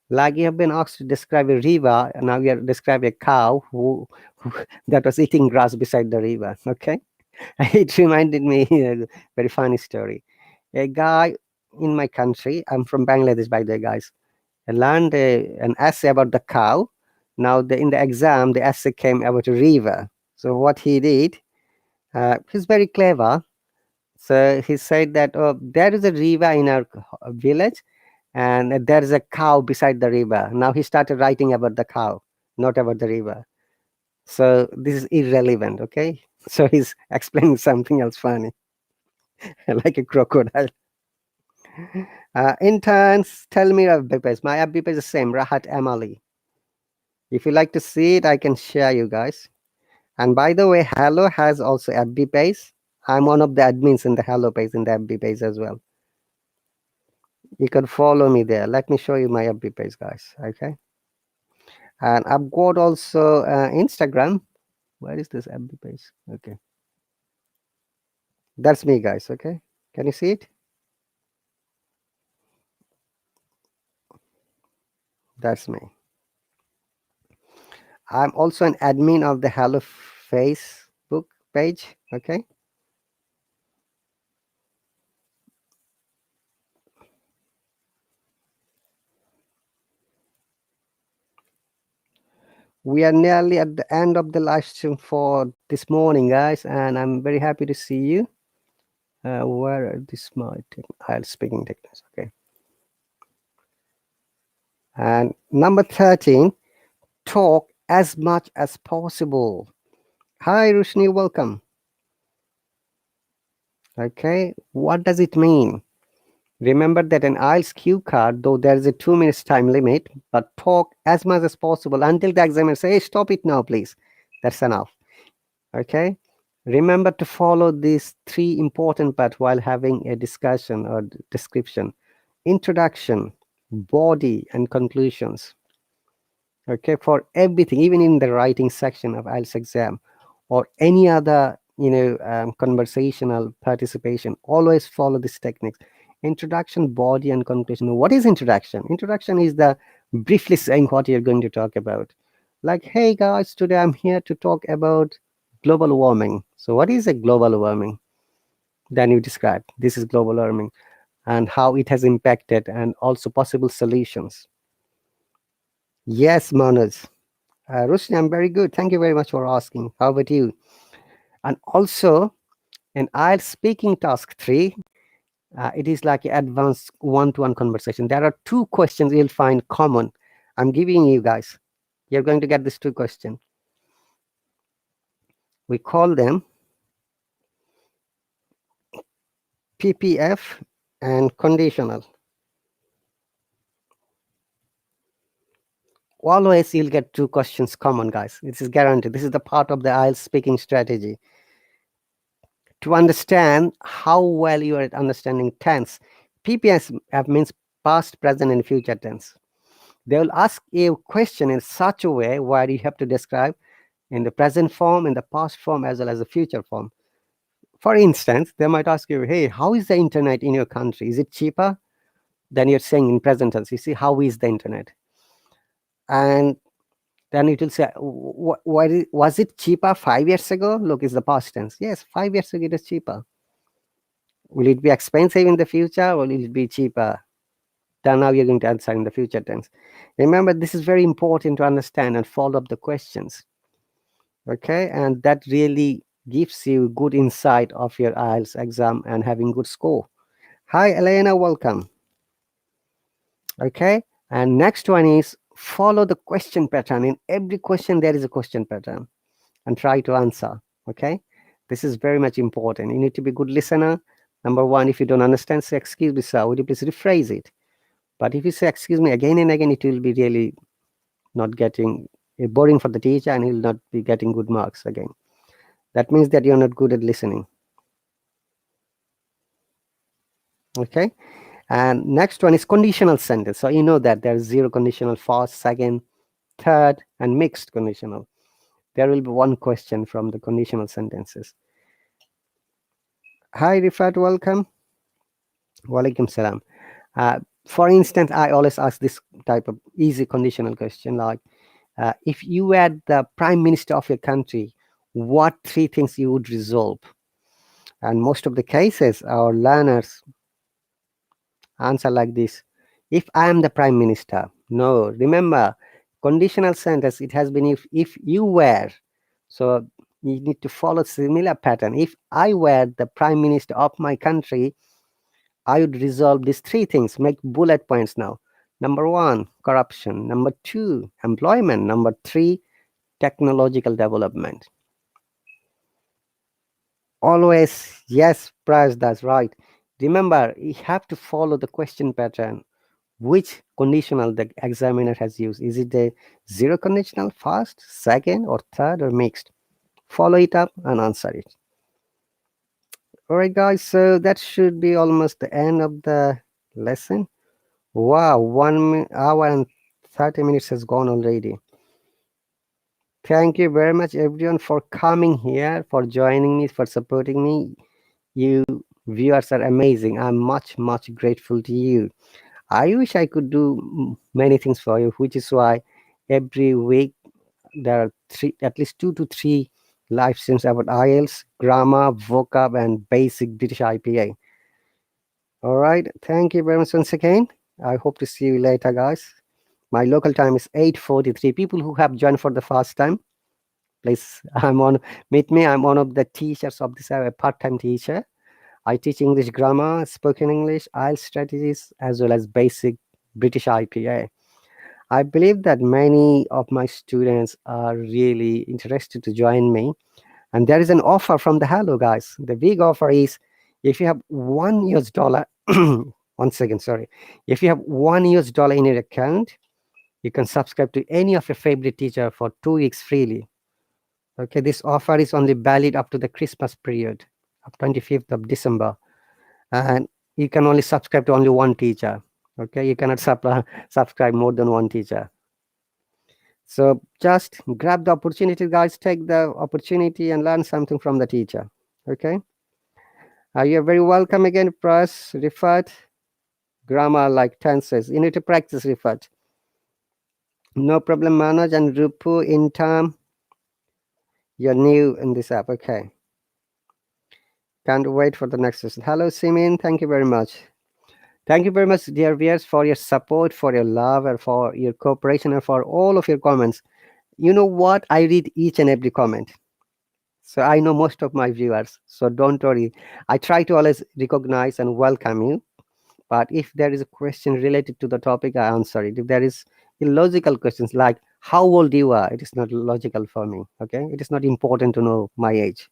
Like you have been asked to describe a river, and now you are describing a cow who that was eating grass beside the river. Okay, it reminded me a very funny story. A guy in my country, I'm from Bangladesh, by the way, guys. I learned an essay about the cow. Now, in the exam, the essay came about a river. So what he did, he's very clever. So he said that there is a river in our village, and there is a cow beside the river. Now he started writing about the cow, not about the river. So this is irrelevant, okay? So he's explaining something else funny, like a crocodile. Interns, tell me your FB page. My FB page is the same, RahatAli's. If you like to see it, I can share you guys. And by the way, Hallo has also FB page. I'm one of the admins in the Hallo page, in the FB page as well. You can follow me there. Let me show you my FB page, guys. Okay. And I've got also Instagram. Where is this FB page? Okay. That's me, guys. Okay. Can you see it? That's me. I'm also an admin of the Hallo Facebook page. Okay. We are nearly at the end of the live stream for this morning, guys, and I'm very happy to see you. Where are this my IELTS speaking techniques? Okay. And number 13, talk as much as possible. Hi, Rushni, welcome. Okay, what does it mean? Remember that an IELTS cue card, though there is a 2 minutes time limit, but talk as much as possible until the examiner says, hey, stop it now, please. That's enough. Okay. Remember to follow these 3 important parts while having a discussion or description. Introduction, body, and conclusions. Okay, for everything, even in the writing section of IELTS exam or any other, conversational participation, always follow these techniques. Introduction, body, and conclusion. What is introduction? Introduction is the briefly saying what you're going to talk about. Like, hey guys, today I'm here to talk about global warming. So what is a global warming? Then you describe, this is global warming and how it has impacted and also possible solutions. Yes, Manoj. Rushni, I'm very good. Thank you very much for asking. How about you? And also, in IELTS speaking task 3, it is like an advanced one-to-one conversation. There are 2 questions you'll find common. I'm giving you guys. You're going to get these 2 questions. We call them PPF and conditional. Always you'll get 2 questions common, guys. This is guaranteed. This is the part of the IELTS speaking strategy. To understand how well you are at understanding tense, PPF means past, present, and future tense. They will ask you a question in such a way where you have to describe in the present form, in the past form, as well as the future form. For instance, they might ask you, hey, how is the internet in your country? Is it cheaper? then you're saying in present tense. You see, how is the internet? And then it will say, was it cheaper 5 years ago? Look, it's the past tense. Yes, 5 years ago it is cheaper. Will it be expensive in the future, or will it be cheaper? Then now you're going to answer in the future tense. Remember, this is very important to understand and follow up the questions. Okay, and that really gives you good insight of your IELTS exam and having good score. Hi, Elena, welcome. Okay, and next one is follow the question pattern. In every question, there is a question pattern, and try to answer. Okay, this is very much important. You need to be a good listener. Number one, if you don't understand, say, excuse me, sir, would you please rephrase it? But if you say, excuse me, again and again, it will be really not getting boring for the teacher, and he will not be getting good marks again. That means that you're not good at listening. Okay, and next one is conditional sentence. So you know that there's zero conditional, first, second, third, and mixed conditional. There will be one question from the conditional sentences. Hi, Rifat, welcome. Walaikum salam. For instance, I always ask this type of easy conditional question like, if you were the prime minister of your country, what 3 things you would resolve? And most of the cases, our learners answer like this: if I am the prime minister. No, remember, conditional sentence, it has been if you were. So you need to follow similar pattern. If I were the prime minister of my country, I would resolve these 3 things. Make bullet points now. Number 1, corruption. Number 2, employment. Number 3, technological development. Always, yes, Price, that's right. Remember, you have to follow the question pattern. Which conditional the examiner has used? Is it a zero conditional, first, second, or third, or mixed? Follow it up and answer it. All right, guys, so that should be almost the end of the lesson. Wow, 1 hour and 30 minutes has gone already. Thank you very much, everyone, for coming here, for joining me, for supporting me. You viewers are amazing. I'm much, much grateful to you. I wish I could do many things for you, which is why every week there are at least 2 to 3 live streams about IELTS, grammar, vocab, and basic British IPA. All right. Thank you very much once again. I hope to see you later, guys. My local time is 8:43. People who have joined for the first time, please meet me. I'm one of the teachers of this. I'm a part-time teacher. I teach English grammar, spoken English, IELTS strategies, as well as basic British IPA. I believe that many of my students are really interested to join me. And there is an offer from the Hallo, guys. The big offer is if you have $1, one second, sorry. If you have $1 in your account, you can subscribe to any of your favorite teacher for 2 weeks freely. Okay, this offer is only valid up to the Christmas period of 25th of December. And you can only subscribe to only one teacher. Okay, you cannot subscribe more than one teacher. So just grab the opportunity, guys. Take the opportunity and learn something from the teacher. Okay. You're very welcome again, Pras, Rifat. Grammar like tenses. You need to practice, Rifat. No problem, Manoj and Rupu in time. You're new in this app. Okay. Can't wait for the next session. Hello, Simin. Thank you very much. Thank you very much, dear viewers, for your support, for your love, and for your cooperation, and for all of your comments. You know what? I read each and every comment. So I know most of my viewers. So don't worry. I try to always recognize and welcome you. But if there is a question related to the topic, I answer it. If there is illogical questions like how old you are, it is not logical for me. Okay. It is not important to know my age.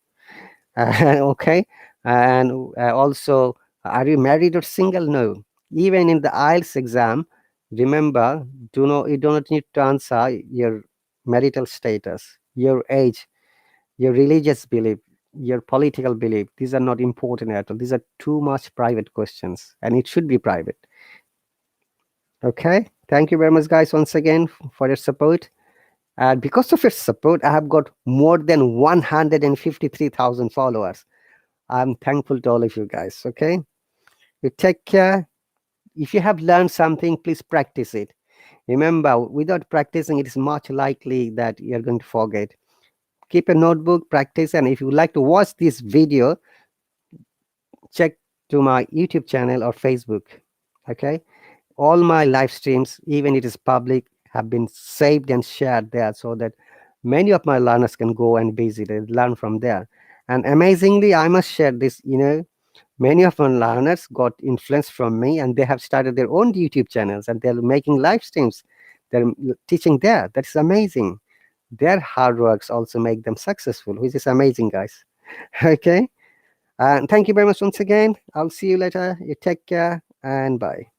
Okay. And also, are you married or single? No. Even in the IELTS exam, remember, you do not need to answer your marital status, your age, your religious belief, your political belief. These are not important at all. These are too much private questions, and it should be private. Okay. Thank you very much, guys, once again for your support. And because of your support, I have got more than 153,000 followers. I'm thankful to all of you guys. Okay. You take care. if you have learned something, please practice it. Remember, without practicing, it is much likely that you're going to forget. Keep a notebook, practice, and if you would like to watch this video, check to my YouTube channel or Facebook. Okay, all my live streams, even it is public, have been saved and shared there, so that many of my learners can go and visit and learn from there. And amazingly, I must share this, many of my learners got influence from me, and they have started their own YouTube channels, and they're making live streams. They're teaching there. That's amazing. Their hard works also make them successful, which is amazing, guys. Okay. And thank you very much once again. I'll see you later. You take care and bye.